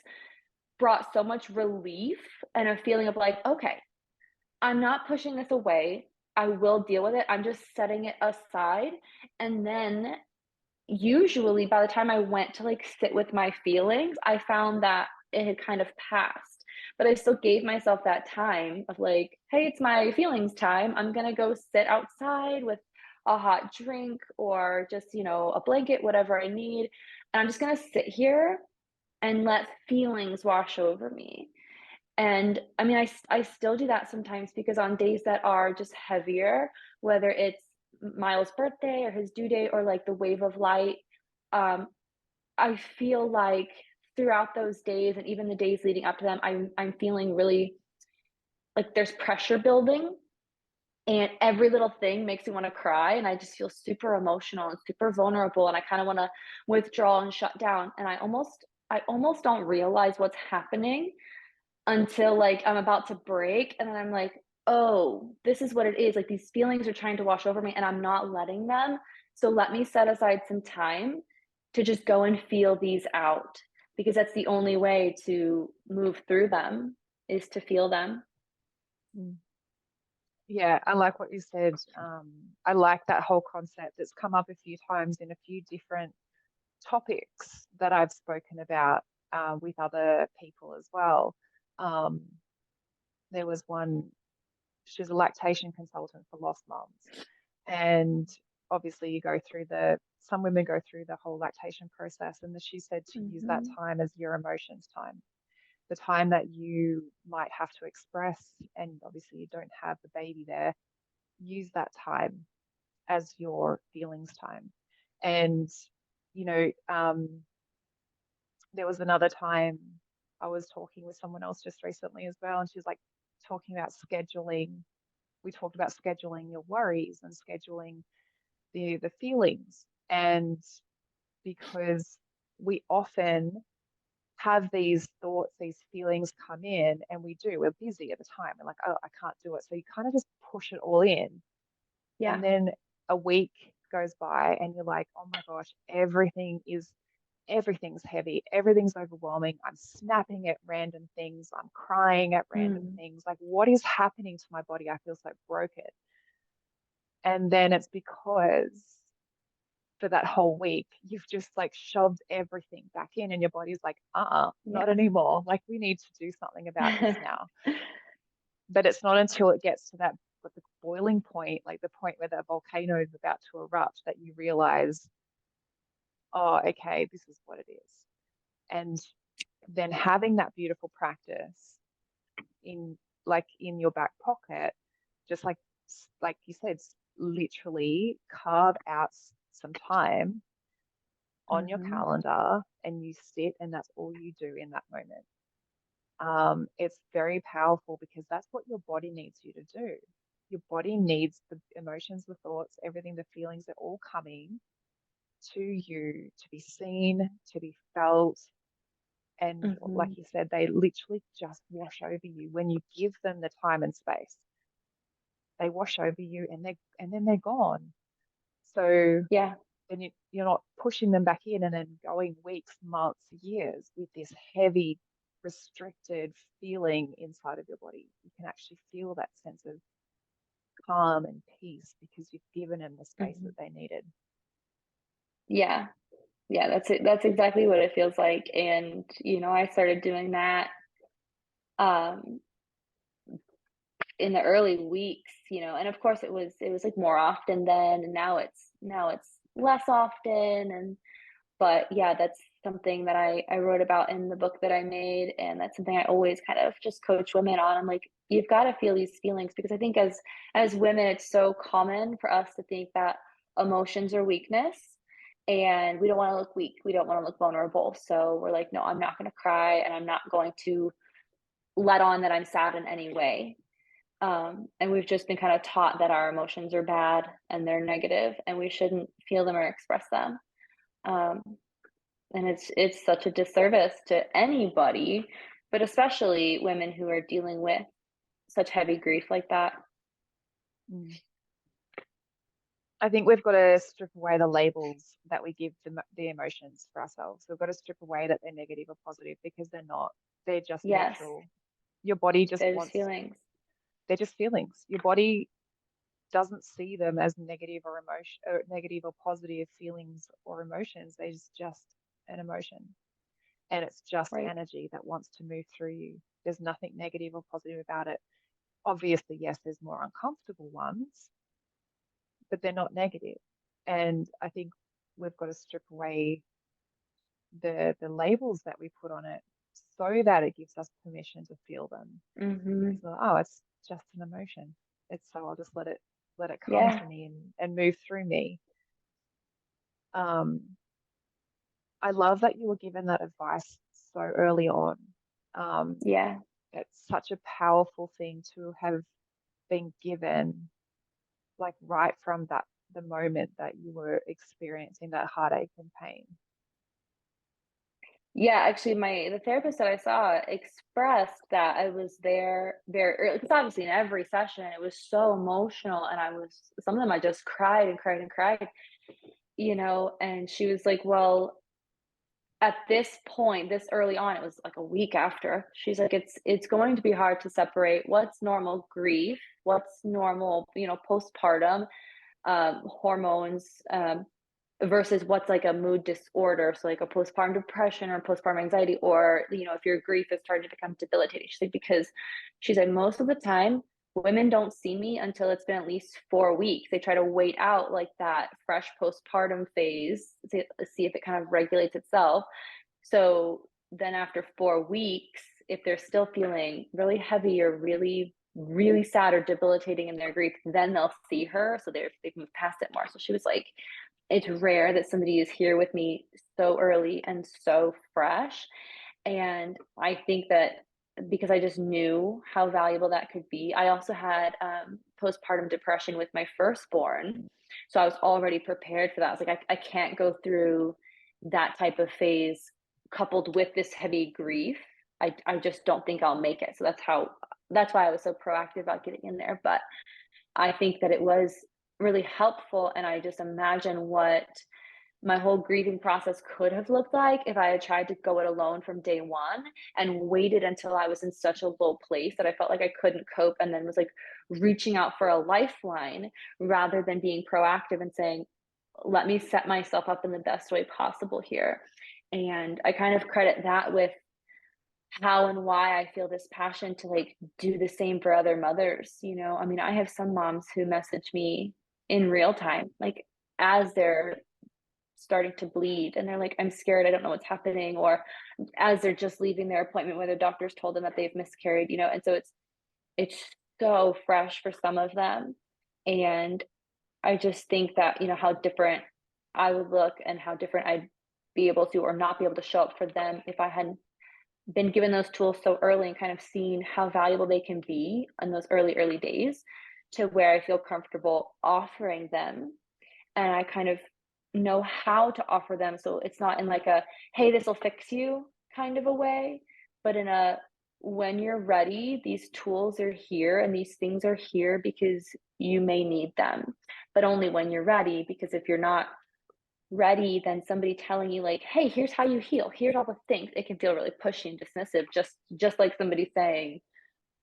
brought so much relief and a feeling of like, okay, I'm not pushing this away. I will deal with it. I'm just setting it aside. And then usually by the time I went to like sit with my feelings, I found that it had kind of passed. But I still gave myself that time of like, hey, it's my feelings time. I'm going to go sit outside with a hot drink or just, a blanket, whatever I need. And I'm just going to sit here and let feelings wash over me. And I mean, I still do that sometimes because on days that are just heavier, whether it's Miles' birthday or his due date or like the wave of light, um, I feel like throughout those days and even the days leading up to them, I'm feeling really like there's pressure building, and every little thing makes me want to cry, and I just feel super emotional and super vulnerable, and I kind of want to withdraw and shut down, and I almost don't realize what's happening until, like, I'm about to break, and then I'm like, "Oh, this is what it is, like, these feelings are trying to wash over me, and I'm not letting them, so let me set aside some time to just go and feel these out," because that's the only way to move through them, is to feel them. Mm. Yeah, I like what you said. I like that whole concept. It's come up a few times in a few different topics that I've spoken about with other people as well. Um, there was one, she's a lactation consultant for lost moms. And obviously, some women go through the whole lactation process. And she said to use that Mhm. time as your emotions time, the time that you might have to express. And obviously, you don't have the baby there, use that time as your feelings time. And, you know, there was another time I was talking with someone else just recently as well, and she was like talking about scheduling. We talked about scheduling your worries and scheduling the feelings, and because we often have these thoughts, these feelings come in, and we're busy at the time. We're like, oh, I can't do it. So you kind of just push it all in. And Yeah. then a week goes by and you're like, oh my gosh, everything's heavy, everything's overwhelming. I'm snapping at random things, I'm crying at random Mm. things. Like, what is happening to my body? I feel so broken. And then it's because for that whole week, you've just like shoved everything back in, and your body's like, not Yeah. anymore. Like, we need to do something about this now. But it's not until it gets to that the boiling point, like the point where that volcano is about to erupt, that you realize, oh, okay, this is what it is. And then having that beautiful practice in in your back pocket, just like you said, literally carve out some time on your Mhm. calendar and you sit and that's all you do in that moment. It's very powerful because that's what your body needs you to do. Your body needs the emotions, the thoughts, everything, the feelings, they're all coming to you to be seen, to be felt. And like Mhm. you said, they literally just wash over you when you give them the time and space. They wash over you and then they're gone. So Yeah. then you're not pushing them back in and then going weeks, months, years with this heavy, restricted feeling inside of your body. You can actually feel that sense of calm and peace because you've given them the space that Mhm. they needed. Yeah. Yeah, that's it. That's exactly what it feels like, and, I started doing that, um, in the early weeks, and of course it was, like, more often then, and now it's less often, and but, yeah, that's something that I wrote about in the book that I made, and that's something I always kind of just coach women on. I'm like, "You've gotta feel these feelings," because I think as women, it's so common for us to think that emotions are weakness, and we don't wanna look weak, we don't wanna look vulnerable, so we're like, "No, I'm not gonna cry, and I'm not going to let on that I'm sad in any way." And we've just been kind of taught that our emotions are bad and they're negative, and we shouldn't feel them or express them. Um, and it's such a disservice to anybody, but especially women who are dealing with such heavy grief like that. Mm. I think we've got to strip away the labels that we give the emotions for ourselves. We've got to strip away that they're negative or positive, because they're not. They're just Yes, neutral. Your body just those wants, feelings. they're just feelings. Your body doesn't see them as negative or emotion or negative or positive feelings or emotions. They're just an emotion. And it's just Right. energy that wants to move through you. There's nothing negative or positive about it. Obviously, yes, there's more uncomfortable ones, but they're not negative. And I think we've got to strip away the labels that we put on it, so that it gives us permission to feel them. Hmm. So, oh, it's just an emotion. It's so I'll just let it come Yeah. to me and move through me. Um, I love that you were given that advice so early on. Um, Yeah. it's such a powerful thing to have been given, like right from the moment that you were experiencing that heartache and pain. Yeah, actually, the therapist that I saw expressed that I was there very early, because obviously in every session it was so emotional, and some of them I just cried and cried and cried, and she was like, "Well, at this point, this early on," it was like a week after. She's like, "It's going to be hard to separate what's normal grief, what's normal, postpartum, hormones, versus what's like a mood disorder, so like a postpartum depression or postpartum anxiety, or if your grief is starting to become debilitating." She's like, because she's like, most of the time women don't see me until it's been at least 4 weeks. They try to wait out like that fresh postpartum phase, see if it kind of regulates itself. So then after 4 weeks, if they're still feeling really heavy or really really sad or debilitating in their grief, then they'll see her, so they've moved past it more. So she was like, it's rare that somebody is here with me so early and so fresh. And I think that because I just knew how valuable that could be. I also had postpartum depression with my firstborn. So I was already prepared for that. I was like, I can't go through that type of phase coupled with this heavy grief. I just don't think I'll make it. So that's why I was so proactive about getting in there. But I think that it was really helpful. And I just imagine what my whole grieving process could have looked like if I had tried to go it alone from day one and waited until I was in such a low place that I felt like I couldn't cope, and then was like reaching out for a lifeline rather than being proactive and saying, let me set myself up in the best way possible here. And I kind of credit that with how and why I feel this passion to like do the same for other mothers. I mean, I have some moms who message me in real time, like as they're starting to bleed, and they're like, I'm scared, I don't know what's happening, or as they're just leaving their appointment where their doctors told them that they've miscarried, and so it's so fresh for some of them. And I just think that, how different I would look and how different I'd be able to or not be able to show up for them if I hadn't been given those tools so early and kind of seen how valuable they can be in those early days, to where I feel comfortable offering them, and I kind of know how to offer them. So it's not in like a, hey, this will fix you kind of a way, but in a, when you're ready, these tools are here and these things are here because you may need them, but only when you're ready. Because if you're not ready, then somebody telling you like, hey, here's how you heal, here's all the things, it can feel really pushy and dismissive, just like somebody saying,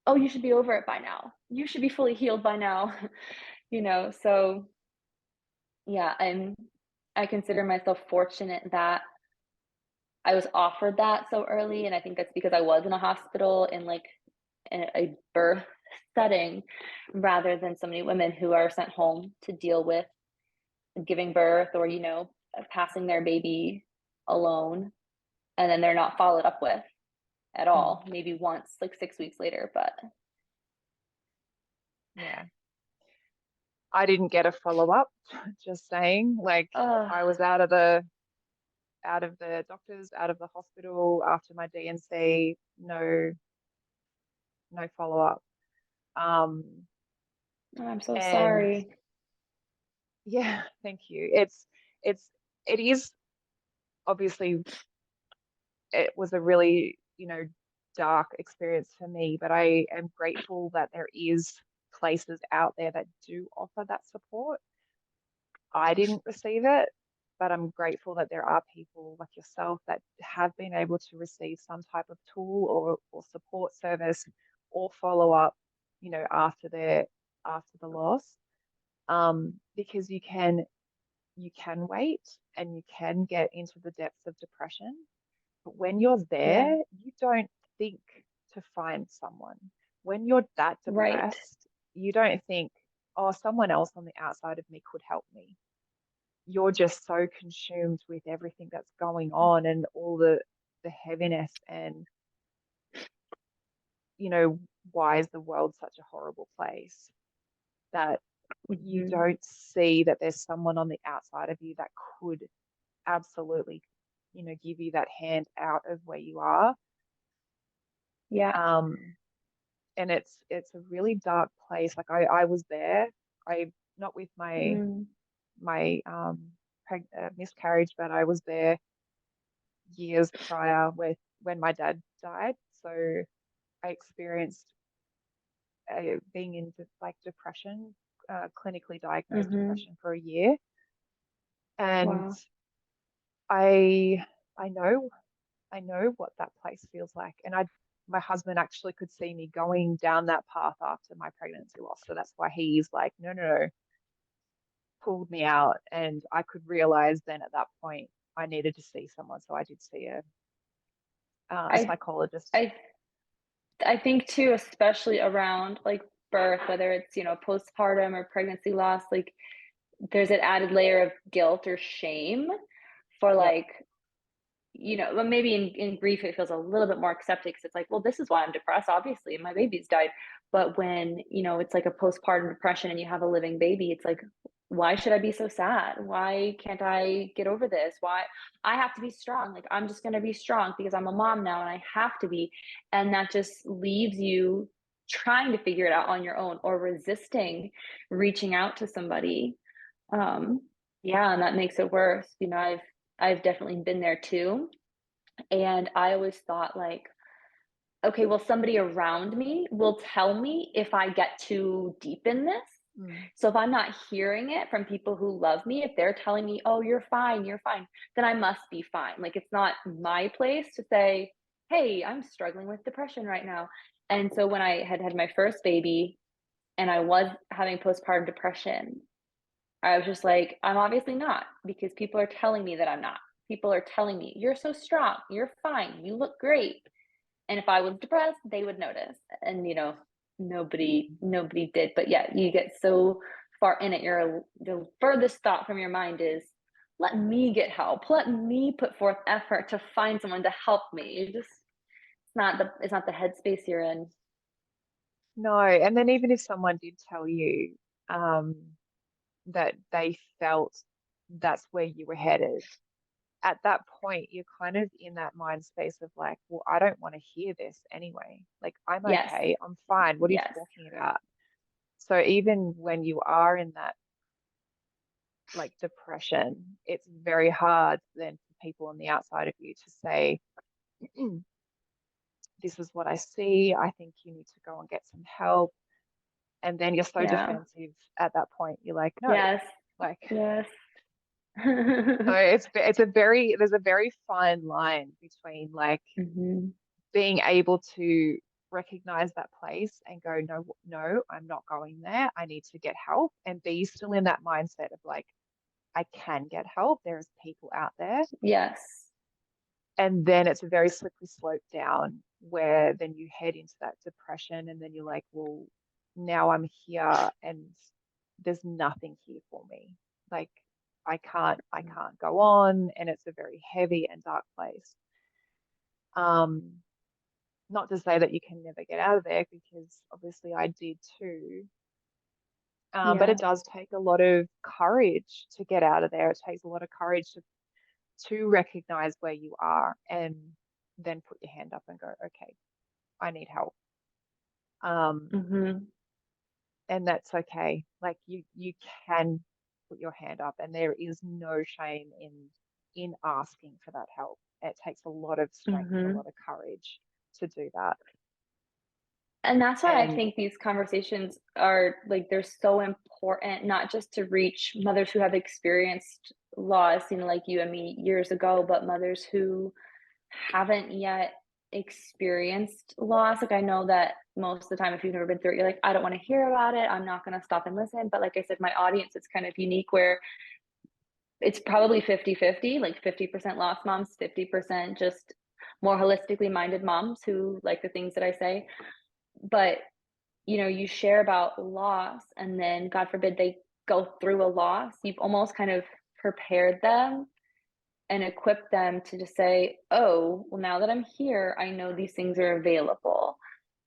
oh, you should be over it by now, you should be fully healed by now. So yeah, I consider myself fortunate that I was offered that so early, and I think that's because I was in a hospital in like a birth setting, rather than so many women who are sent home to deal with giving birth, or passing their baby alone, and then they're not followed up with at Mm. all, maybe once like 6 weeks later. But Yeah. I didn't get a follow up, just saying. Like, uh I was out of the doctors, out of the hospital after my DNC, no follow up. Um, I'm so and sorry. yeah, thank you. It's it is obviously, it was a really, dark experience for me, but I am grateful that there is places out there that do offer that support. I didn't receive it, but I'm grateful that there are people like yourself that have been able to receive some type of tool or support service or follow up, after the loss. Because you can wait and you can get into the depths of depression. But when you're Yeah. there, you don't think to find someone. When you're that Right. depressed, you don't think, oh, someone else on the outside of me could help me. You're just so consumed with everything that's going on and all the heaviness and, you know, why is the world such a horrible place that you Hmm. don't see that there's someone on the outside of you that could absolutely, give you that hand out of where you are. Yeah. Um, and it's a really dark place. Like I was there. I not with my Mm. my miscarriage, but I was there years prior with when my dad died. So I experienced being in like depression, clinically diagnosed Hmm. depression for a year, and Wow. I I know I know what that place feels like. And my husband actually could see me going down that path after my pregnancy loss. So that's why he's like, no, no, no, pulled me out. And I could realize then at that point I needed to see someone. So I did see a I psychologist. I I think too, especially around like birth, whether it's, postpartum or pregnancy loss, like there's an added layer of guilt or shame for Yep. like, but maybe in grief it feels a little bit more accepted because it's like, well, this is why I'm depressed. Obviously, my baby's died. But when, it's like a postpartum depression and you have a living baby, it's like, why should I be so sad? Why can't I get over this? Why I have to be strong? Like, I'm just going to be strong because I'm a mom now and I have to be. And that just leaves you trying to figure it out on your own or resisting reaching out to somebody. Um, yeah, and that makes it worse. I've definitely been there too. And I always thought like, okay, well, somebody around me will tell me if I get too deep in this. Mm. So if I'm not hearing it from people who love me, if they're telling me, oh, you're fine, then I must be fine. Like it's not my place to say, hey, I'm struggling with depression right now. And so when I had my first baby and I was having postpartum depression, I was just like, I'm obviously not because people are telling me that I'm not. People are telling me, you're so strong, you're fine, you look great. And if I was depressed, they would notice. And nobody did. But yeah, you get so far in it, the furthest thought from your mind is, let me get help. Let me put forth effort to find someone to help me. It's not the headspace you're in. No. And then even if someone did tell you um, that they felt that's where you were headed, at that point, you're kind of in that mind space of like, well, I don't want to hear this anyway. Like, I'm Yes. okay. I'm fine. What are you Yes. talking about? So even when you are in that like depression, it's very hard then for people on the outside of you to say, this is what I see. I think you need to go and get some help. And then you're so Yeah. defensive at that point. You're like, no, Yes. like, Yes. so there's a very fine line between like Hmm. being able to recognize that place and go, no, no, I'm not going there. I need to get help and be still in that mindset of like, I can get help. There's people out there. Yes. And then it's a very slippery slope down where then you head into that depression and then you're like, well, now I'm here and there's nothing here for me. Like I can't go on and it's a very heavy and dark place. Um, not to say that you can never get out of there because obviously I did too. But Yeah. it does take a lot of courage to get out of there. It takes a lot of courage to recognize where you are and then put your hand up and go, okay, I need help. Um, Hmm. and that's okay. Like you can put your hand up and there is no shame in asking for that help. It takes a lot of strength and a Hmm. lot of courage. to do that. And that's why I And think these conversations are like they're so important, not just to reach mothers who have experienced loss, like you and me years ago, but mothers who haven't yet experienced loss. Like I know that most of the time, if you've never been through it, you're like, I don't want to hear about it. I'm not going to stop and listen. But like I said, my audience is kind of unique where it's probably 50-50, like 50% lost moms, 50% just more holistically minded moms who like the things that I say. But you share about loss and then God forbid they go through a loss, you've almost kind of prepared them and equipped them to just say, oh, well, now that I'm here, I know these things are available.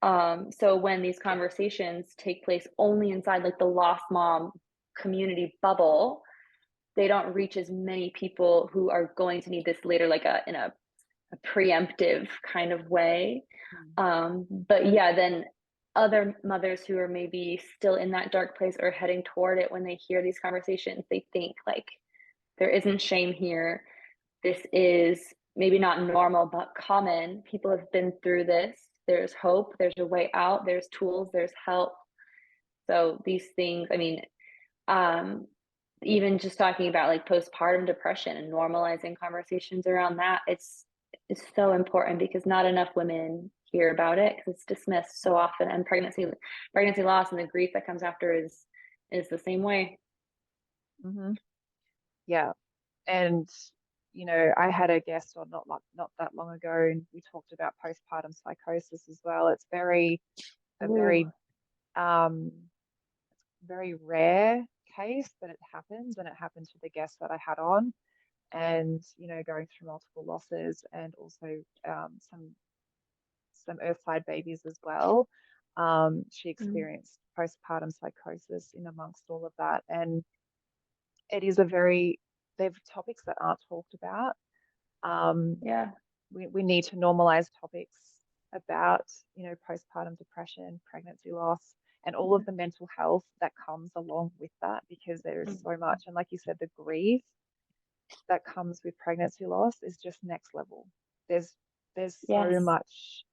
So when these conversations take place only inside like the lost mom community bubble, they don't reach as many people who are going to need this later, like in a preemptive kind of way. But yeah, then other mothers who are maybe still in that dark place or heading toward it, when they hear these conversations, they think like there isn't shame here. This is maybe not normal, but common. People have been through this. There's hope. There's a way out. There's tools. There's help. So these things, I mean, even just talking about like postpartum depression and normalizing conversations around that, it's so important because not enough women hear about it because it's dismissed so often. And pregnancy loss and the grief that comes after is the same way. mm-hmm. Yeah. And I had a guest or not that long ago, and we talked about postpartum psychosis as well. It's a Ooh. very rare case, but it happens, and it happened to the guest that I had on. And going through multiple losses and also some earthside babies as well. She experienced postpartum psychosis in amongst all of that, and it is they're topics that aren't talked about. Yeah. We need to normalize topics about postpartum depression, pregnancy loss, and all of the mental health that comes along with that, because there is so much. And like you said, the grief that comes with pregnancy loss is just next level. There's so Yes. much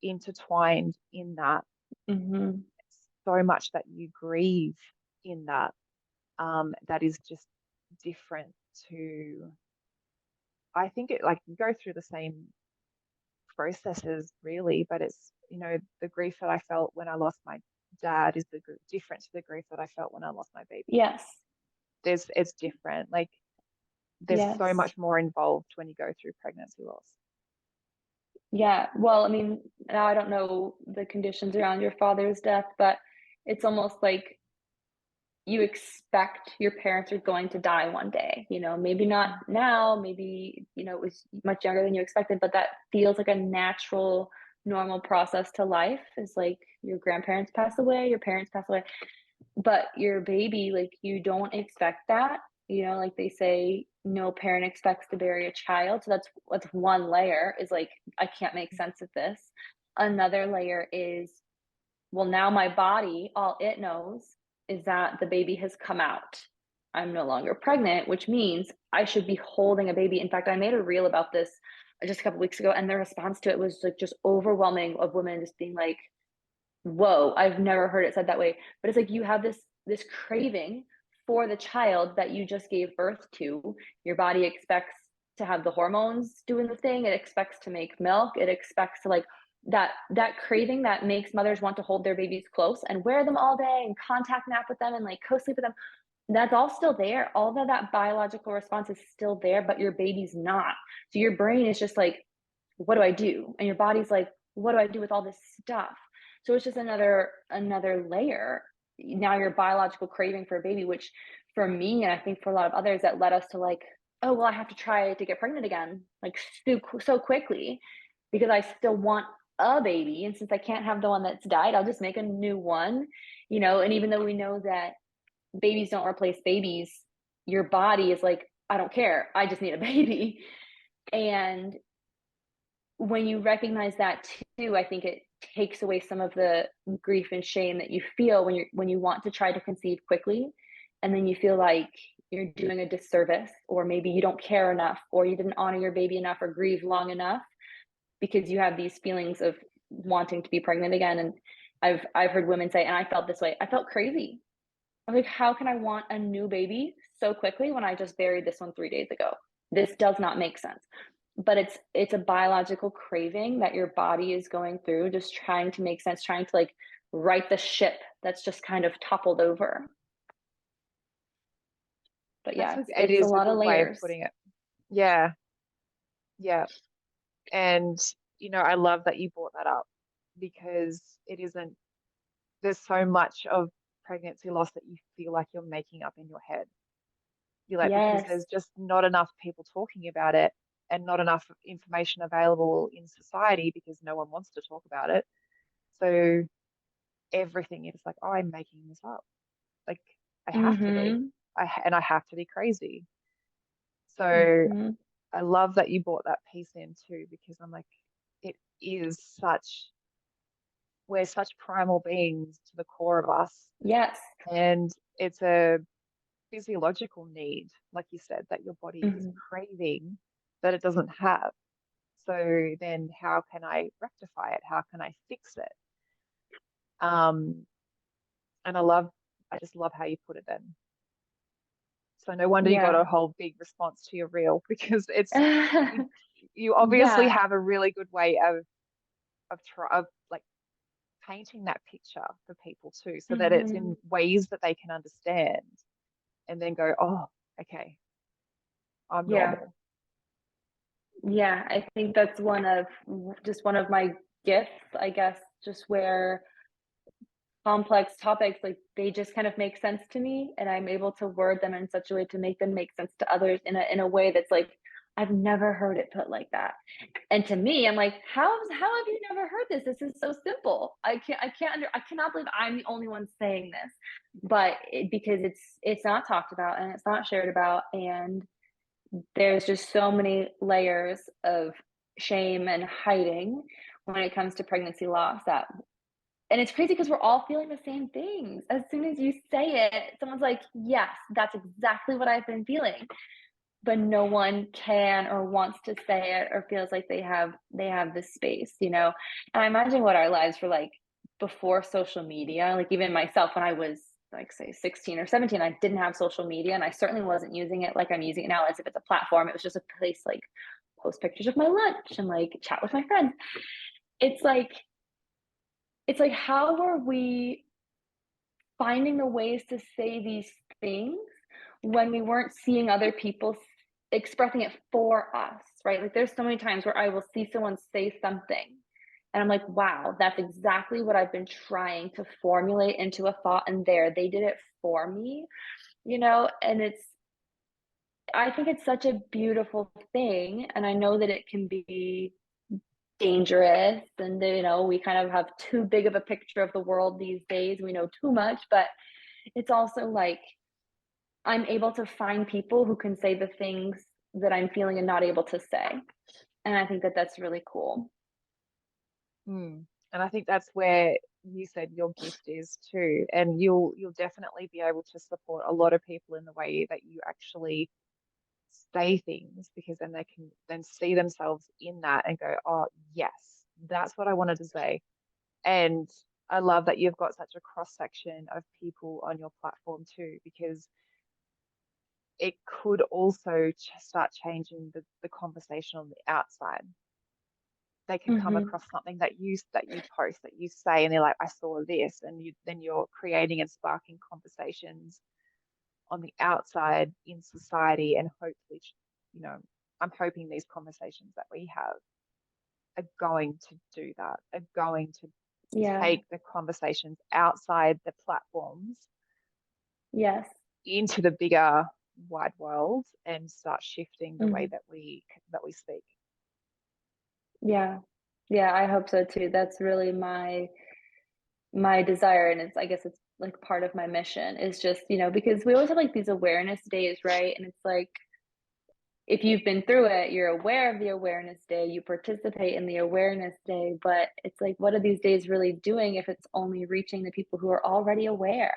intertwined in that, so much that you grieve in that, that is just different to, I think it like you go through the same processes really, but it's the grief that I felt when I lost my dad is different to the grief that I felt when I lost my baby. Yes. It's different. Like there's so Yes. much more involved when you go through pregnancy loss. Yeah. Well, I mean, now I don't know the conditions around your father's death, but it's almost like you expect your parents are going to die one day, maybe not now, maybe, it was much younger than you expected, but that feels like a natural, normal process to life is like your grandparents pass away, your parents pass away, but your baby, like you don't expect that, like they say, no parent expects to bury a child. So that's one layer is like, I can't make sense of this. Another layer is, well, now my body, all it knows is that the baby has come out. I'm no longer pregnant, which means I should be holding a baby. In fact, I made a reel about this just a couple weeks ago, and the response to it was like just overwhelming of women just being like, whoa, I've never heard it said that way. But it's like you have this craving for the child that you just gave birth to. Your body expects to have the hormones doing the thing. It expects to make milk. It expects to like that craving that makes mothers want to hold their babies close and wear them all day and contact nap with them and like co-sleep with them. That's all still there. All of that biological response is still there, but your baby's not. So your brain is just like, what do I do? And your body's like, what do I do with all this stuff? So it's just another layer. Now your biological craving for a baby, which for me, and I think for a lot of others, that led us to like, oh, well, I have to try to get pregnant again, like so quickly, because I still want a baby. And since I can't have the one that's died, I'll just make a new one, and even though we know that babies don't replace babies, your body is like, I don't care. I just need a baby. And when you recognize that too, I think it takes away some of the grief and shame that you feel when you want to try to conceive quickly, and then you feel like you're doing a disservice, or maybe you don't care enough, or you didn't honor your baby enough, or grieve long enough. because you have these feelings of wanting to be pregnant again. And I've heard women say, and I felt this way, I felt crazy. I'm like, how can I want a new baby so quickly when I just buried this one 3 days ago? This does not make sense. But it's a biological craving that your body is going through, just trying to make sense, trying to like right the ship that's just kind of toppled over. But yeah, It it's a is a lot of good way of layers. putting it. Yeah, yeah. And, I love that you brought that up because it isn't, there's so much of pregnancy loss that you feel like you're making up in your head. You're like, because Yes. there's just not enough people talking about it and not enough information available in society because no one wants to talk about it. So everything is like, oh, I'm making this up. Like, I have to be. Mm-hmm. And I have to be crazy. So Mm-hmm. I love that you brought that piece in too, because I'm like, it is such, we're such primal beings to the core of us. Yes. And it's a physiological need, like you said, that your body is Mm-hmm. craving that it doesn't have. So then how can I rectify it? How can I fix it? Um, and I just love how you put it then. So no wonder you got Yeah. a whole big response to your reel because you, you obviously Yeah. have a really good way of like painting that picture for people too, so that it's Mm-hmm. in ways that they can understand and then go, oh, okay, I'm Yeah. normal. Yeah. I think that's just one of my gifts, I guess, just where complex topics, like they just kind of make sense to me, and I'm able to word them in such a way to make them make sense to others in a way that's like, I've never heard it put like that. And to me, I'm like, how have you never heard this? This is so simple. I cannot believe I'm the only one saying this. But because it's not talked about and it's not shared about, and there's just so many layers of shame and hiding when it comes to pregnancy loss, that and it's crazy because we're all feeling the same things. As soon as you say it, someone's like, yes, that's exactly what I've been feeling. But no one can or wants to say it or feels like they have this space, you know? And I imagine what our lives were like before social media. Like even myself, when I was like say 16 or 17, I didn't have social media, and I certainly wasn't using it like I'm using it now as if it's a platform. It was just a place like post pictures of my lunch and like chat with my friends. It's like it's like, how are we finding the ways to say these things when we weren't seeing other people expressing it for us, right? Like there's so many times where I will see someone say something and I'm like, wow, that's exactly what I've been trying to formulate into a thought, and there they did it for me, you know? And I think it's such a beautiful thing, and I know that it can be dangerous, and we kind of have too big of a picture of the world these days. We know too much, but it's also like I'm able to find people who can say the things that I'm feeling and not able to say. And I think that that's really cool. Hmm. And I think that's where you said your gift is too, and you'll definitely be able to support a lot of people in the way that you actually say things, because then they can then see themselves in that and go, oh yes, that's what I wanted to say. And I love that you've got such a cross section of people on your platform too, because it could also start changing the conversation on the outside. They can come Mm-hmm. across something that you post, that you say, and they're like, I saw this, and then you're creating and sparking conversations on the outside in society, and hopefully, you know, I'm hoping these conversations that we have are going to do that, are going to Yeah. take the conversations outside the platforms Yes. into the bigger wide world and start shifting the way Mm-hmm. that we speak. Yeah. Yeah, I hope so too. That's really my desire, and I guess it's like part of my mission is just, because we always have like these awareness days, right? And it's like if you've been through it, you're aware of the awareness day, you participate in the awareness day, but it's like, what are these days really doing if it's only reaching the people who are already aware?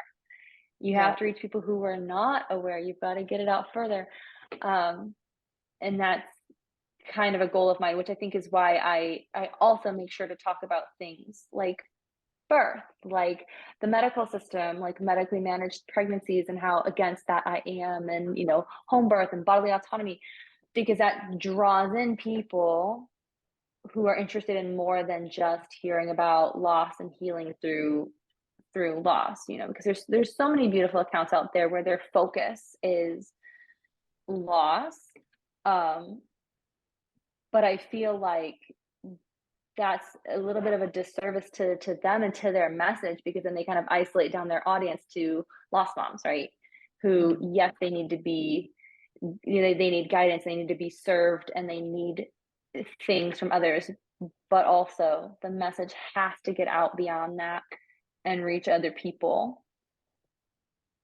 You Yeah. have to reach people who are not aware. You've got to get it out further. Um, and kind of a goal of mine, which I think is why I also make sure to talk about things like birth, like the medical system, like medically managed pregnancies and how against that I am, and home birth and bodily autonomy, because that draws in people who are interested in more than just hearing about loss and healing through loss, because there's so many beautiful accounts out there where their focus is loss. Um, but I feel like that's a little bit of a disservice to them and to their message, because then they kind of isolate down their audience to lost moms, right? Who, Mm. yes, they need to be, they need guidance, they need to be served, and they need things from others, but also the message has to get out beyond that and reach other people.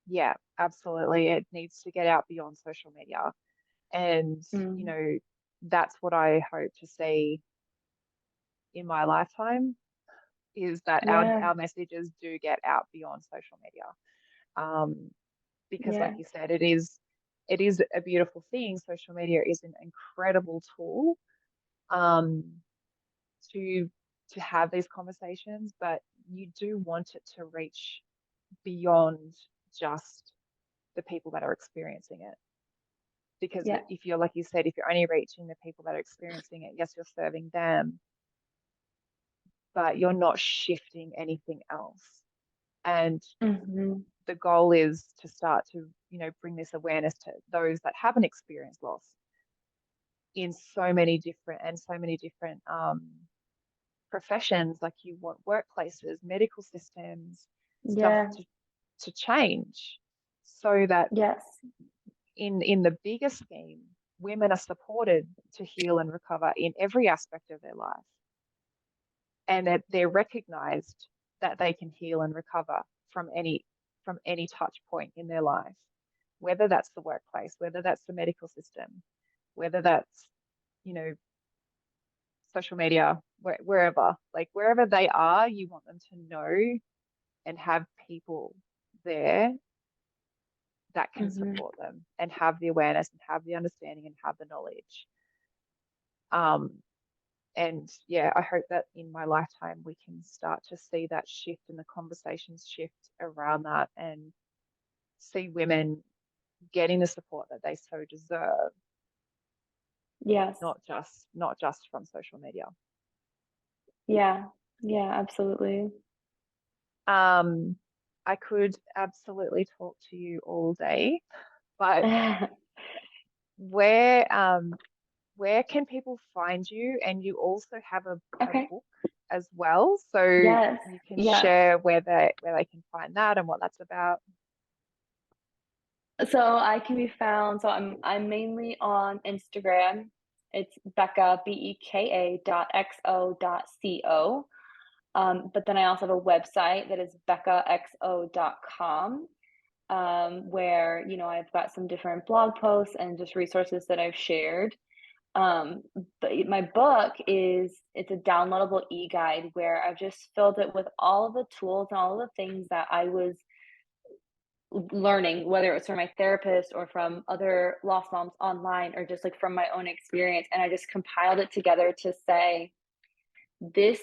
Yeah, absolutely. It needs to get out beyond social media. And, Mm, that's what I hope to see in my lifetime, is that yeah, our messages do get out beyond social media. Um, because like yeah, you said, it is a beautiful thing. Social media is an incredible tool um, to have these conversations, but you do want it to reach beyond just the people that are experiencing it. Because yeah. if you're, like you said, if you're only reaching the people that are experiencing it, yes, you're serving them, but you're not shifting anything else. And Hmm. the goal is to start to, bring this awareness to those that haven't experienced loss in so many different professions. Like, you want workplaces, medical systems, stuff Yeah, to change, so that yes. in the bigger scheme, women are supported to heal and recover in every aspect of their life, and that they're recognized that they can heal and recover from any touch point in their life, whether that's the workplace, whether that's the medical system, whether that's, you know, social media, wherever, like wherever they are, you want them to know and have people there that can Hmm. support them and have the awareness and have the understanding and have the knowledge. Um, and yeah, I hope that in my lifetime we can start to see that shift and the conversations shift around that, and see women getting the support that they so deserve, Yes. not just from social media. Yeah. Yeah, absolutely. Um, I could absolutely talk to you all day, but where where can people find you? And you also have a Okay. book as well, so Yes. you can Yes. share where they can find that and what that's about. So I can be found. So I'm mainly on Instagram. It's Beka, Beka .xo.co. But then I also have a website that is bekaxo.com, where I've got some different blog posts and just resources that I've shared. Um, but my book it's a downloadable e-guide where I've just filled it with all of the tools and all of the things that I was learning, whether it was from my therapist or from other lost moms online or just like from my own experience. And I just compiled it together to say, this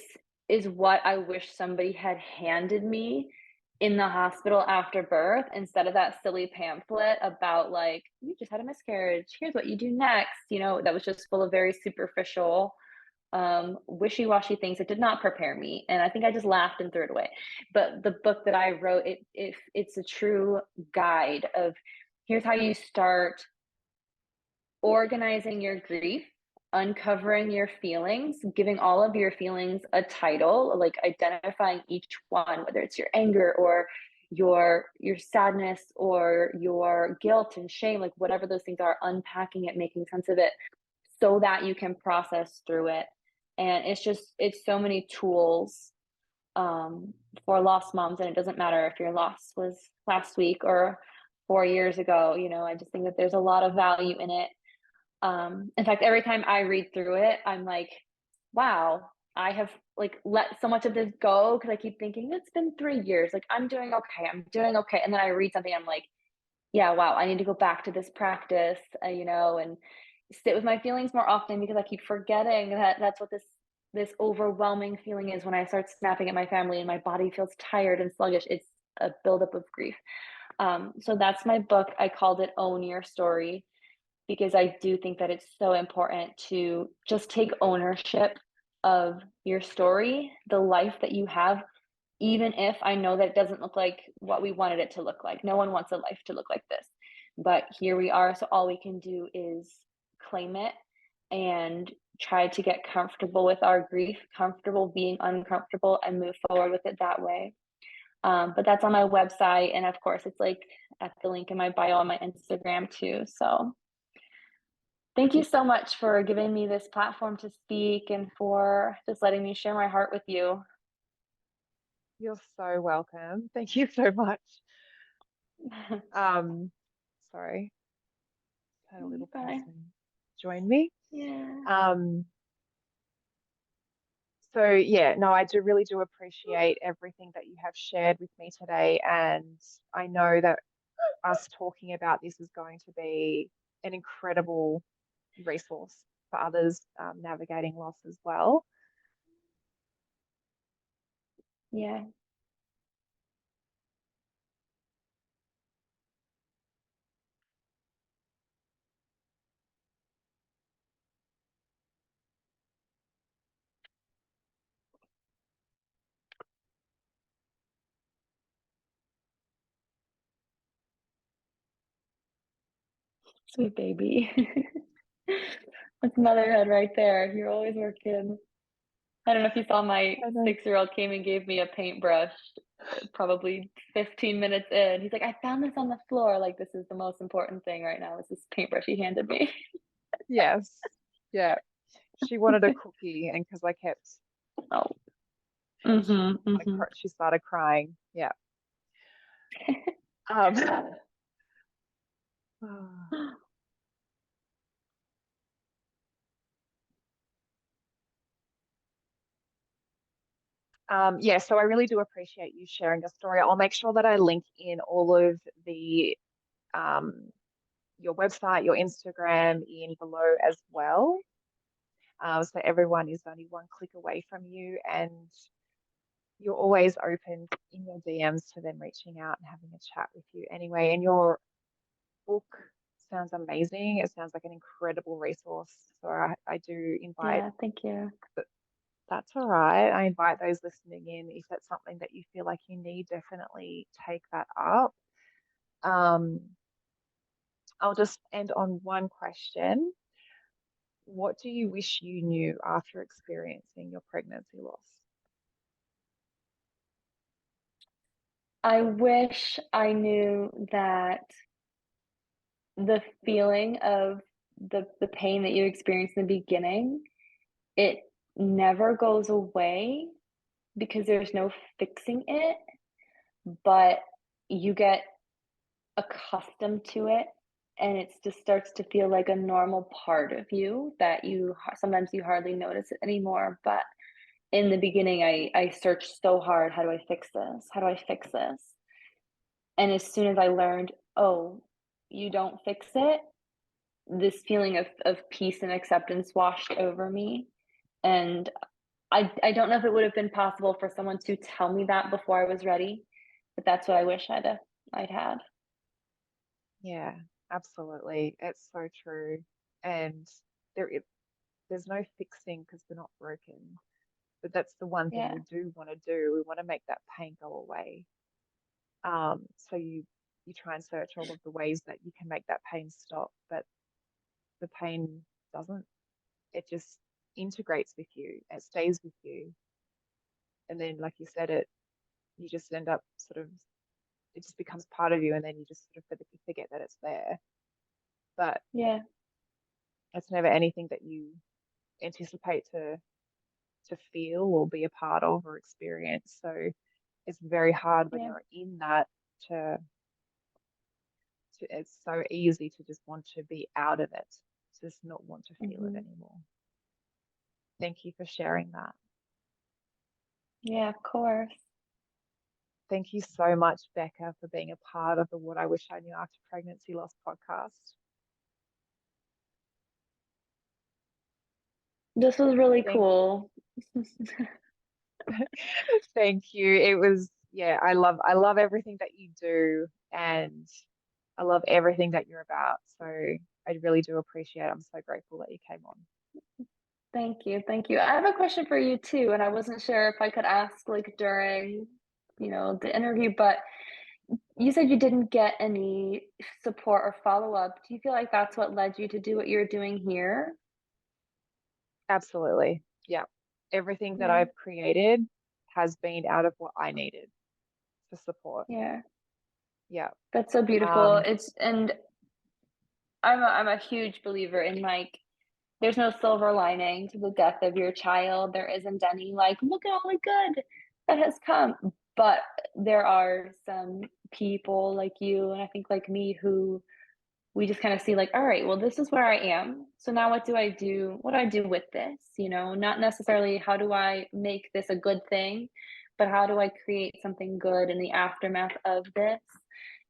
is what I wish somebody had handed me in the hospital after birth, instead of that silly pamphlet about, like, you just had a miscarriage, here's what you do next, that was just full of very superficial, wishy-washy things that did not prepare me, and I think I just laughed and threw it away. But the book that I wrote, it's a true guide of, here's how you start organizing your grief, uncovering your feelings, giving all of your feelings a title, like identifying each one, whether it's your anger or your sadness or your guilt and shame, like whatever those things are, unpacking it, making sense of it so that you can process through it. And it's so many tools, for lost moms, and it doesn't matter if your loss was last week or 4 years ago. I just think that there's a lot of value in it. In fact, every time I read through it, I'm like, wow, I have like let so much of this go, because I keep thinking it's been 3 years. Like, I'm doing okay. I'm doing okay. And then I read something, I'm like, yeah, wow, I need to go back to this practice, and sit with my feelings more often because I keep forgetting that that's what this overwhelming feeling is when I start snapping at my family and my body feels tired and sluggish. It's a buildup of grief. So that's my book. I called it Own Your Story because I do think that it's so important to just take ownership of your story, the life that you have, even if I know that it doesn't look like what we wanted it to look like. No one wants a life to look like this. But here we are. So all we can do is claim it and try to get comfortable with our grief, comfortable being uncomfortable, and move forward with it that way. But that's on my website. And of course, it's like at the link in my bio on my Instagram too. So thank you so much for giving me this platform to speak and for just letting me share my heart with you. You're so welcome. Thank you so much. Um, sorry, had a little Bye. person join me. Yeah. Um, so yeah, no, I really do appreciate everything that you have shared with me today, and I know that us talking about this is going to be an incredible resource for others navigating loss as well. Yeah. Sweet baby. That's motherhood right there. You're always working. I don't know if you saw my I know. 6-year-old came and gave me a paintbrush probably 15 minutes in. He's like, I found this on the floor. Like, this is the most important thing right now is this paintbrush he handed me. Yes. Yeah. She wanted a cookie, and because I kept, Oh. she Mm-hmm. like Mm-hmm. she started crying. Yeah. Um, yeah, so I really do appreciate you sharing your story. I'll make sure that I link in all of the um, your website, your Instagram in below as well. So everyone is only one click away from you, and you're always open in your DMs to them reaching out and having a chat with you anyway. And your book sounds amazing. It sounds like an incredible resource. So I do invite, Yeah, thank you. that's all right. I invite those listening in. If that's something that you feel like you need, definitely take that up. Um, I'll just end on one question. What do you wish you knew after experiencing your pregnancy loss? I wish I knew that the feeling of the pain that you experience in the beginning, it never goes away because there's no fixing it, but you get accustomed to it and it just starts to feel like a normal part of you that sometimes you hardly notice it anymore. But in the beginning, I searched so hard. How do I fix this? How do I fix this? And as soon as I learned, oh, you don't fix it, this feeling of peace and acceptance washed over me. And I don't know if it would have been possible for someone to tell me that before I was ready, but that's what I wish I'd had. Yeah, absolutely. It's so true. And there is, there's no fixing because we're not broken. But that's the one thing Yeah, we do want to do. We want to make that pain go away. So you try and search all of the ways that you can make that pain stop, but the pain doesn't. It just integrates with you. It stays with you. And then, like you said, you just end up sort of, it just becomes part of you, and then you just sort of forget that it's there. But yeah, it's never anything that you anticipate to feel or be a part of or experience. So it's very hard when yeah, you're in that to, it's so easy to just want to be out of it, to just not want to feel it hmm, anymore. Thank you for sharing that. yeah, of course. Thank you so much, Becca, for being a part of the What I Wish I Knew After Pregnancy Loss podcast. This was really Thank cool. thank you. It was, yeah, I love everything that you do, and I love everything that you're about. So I really do appreciate it. I'm so grateful that you came on. Thank you, thank you. I have a question for you too, and I wasn't sure if I could ask, like, during, the interview, but you said you didn't get any support or follow-up. Do you feel like that's what led you to do what you're doing here? Absolutely. Yeah. Everything that Yeah, I've created has been out of what I needed for support. yeah. Yeah. That's so beautiful. Um, It's and I'm a huge believer in, like, there's no silver lining to the death of your child. There isn't any, like, "Look at all the good that has come." But there are some people like you, and I think like me, who we just kinda see like, "All right, well, this is where I am. So now what do I do? What do I do with this?" Not necessarily how do I make this a good thing, but how do I create something good in the aftermath of this?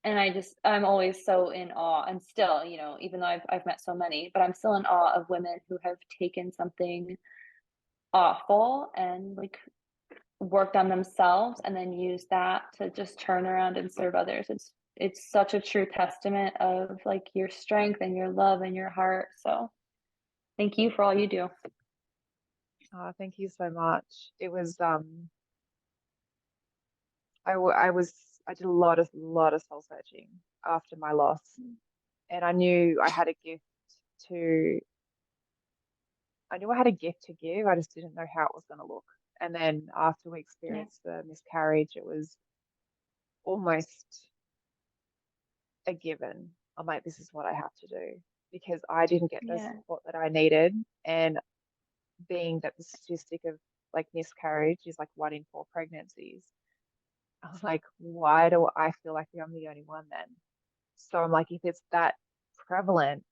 And I'm always so in awe, and still, even though I've met so many, but I'm still in awe of women who have taken something awful and, like, worked on themselves and then used that to just turn around and serve others. It's such a true testament of, like, your strength and your love and your heart. So thank you for all you do. thank you so much. It was, I did a lot of soul searching after my loss, and I had a gift to, I knew I had a gift to give. I just didn't know how it was going to look. And then after we Yeah, experienced the miscarriage, it was almost a given. I'm like, this is what I have to do because I didn't get the yeah, support that I needed. And being that the statistic of like miscarriage is like 1 in 4 pregnancies, I was like, why do I feel like I'm the only one then? So I'm like, if it's that prevalent,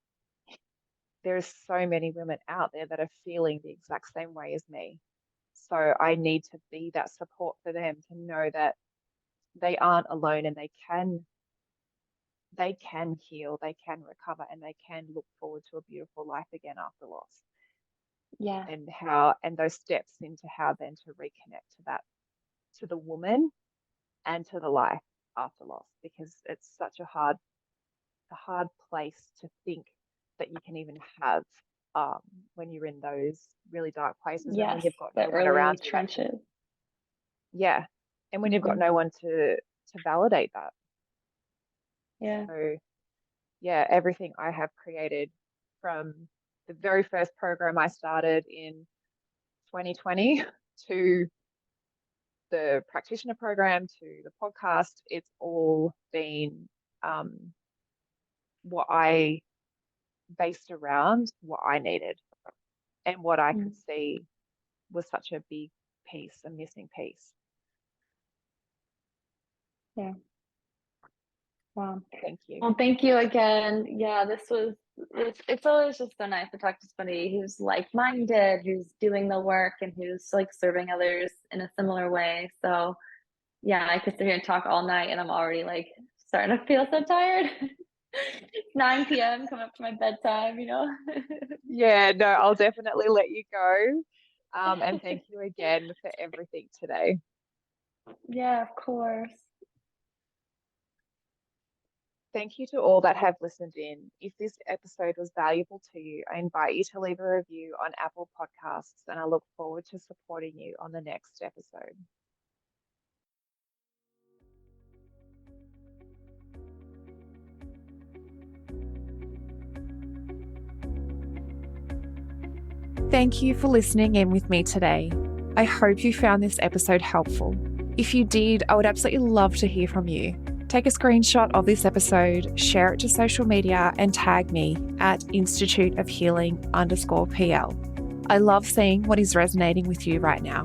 there's so many women out there that are feeling the exact same way as me. So I need to be that support for them to know that they aren't alone and they can heal, they can recover, and they can look forward to a beautiful life again after loss. yeah, And those steps into how then to reconnect to that, to the woman and to the life after loss, because it's such a hard place to think that you can even have, um, when you're in those really dark places and when yes, you've got the no one early around you that can, trenches. yeah, and when you've got Hmm. no one to validate that. Yeah. So yeah, everything I have created from the very first program I started in 2020 to the practitioner program to the podcast, it's all been, um, what I based around what I needed and what I could Mm. see was such a big piece, a missing piece. Yeah. Wow. Thank you. Well, thank you again. Yeah, it's always just so nice to talk to somebody who's like-minded, who's doing the work, and who's, like, serving others in a similar way. So, yeah, I could sit here and talk all night, and I'm already, like, starting to feel so tired. It's 9 PM, coming up to my bedtime. Yeah, no, I'll definitely let you go. And thank you again for everything today. Yeah, of course. Thank you to all that have listened in. If this episode was valuable to you, I invite you to leave a review on Apple Podcasts, and I look forward to supporting you on the next episode. Thank you for listening in with me today. I hope you found this episode helpful. If you did, I would absolutely love to hear from you. Take a screenshot of this episode, share it to social media, and tag me at Institute of Healing_PL. I love seeing what is resonating with you right now.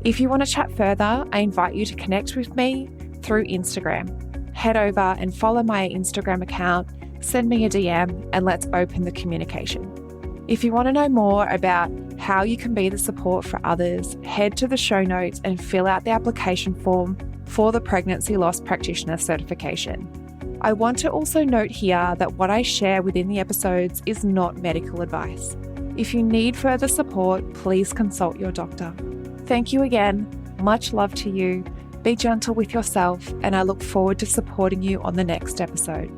If you want to chat further, I invite you to connect with me through Instagram. Head over and follow my Instagram account, send me a DM, and let's open the communication. If you want to know more about how you can be the support for others, head to the show notes and fill out the application form for the Pregnancy Loss Practitioner certification. I want to also note here that what I share within the episodes is not medical advice. If you need further support, please consult your doctor. Thank you again. Much love to you. Be gentle with yourself, and I look forward to supporting you on the next episode.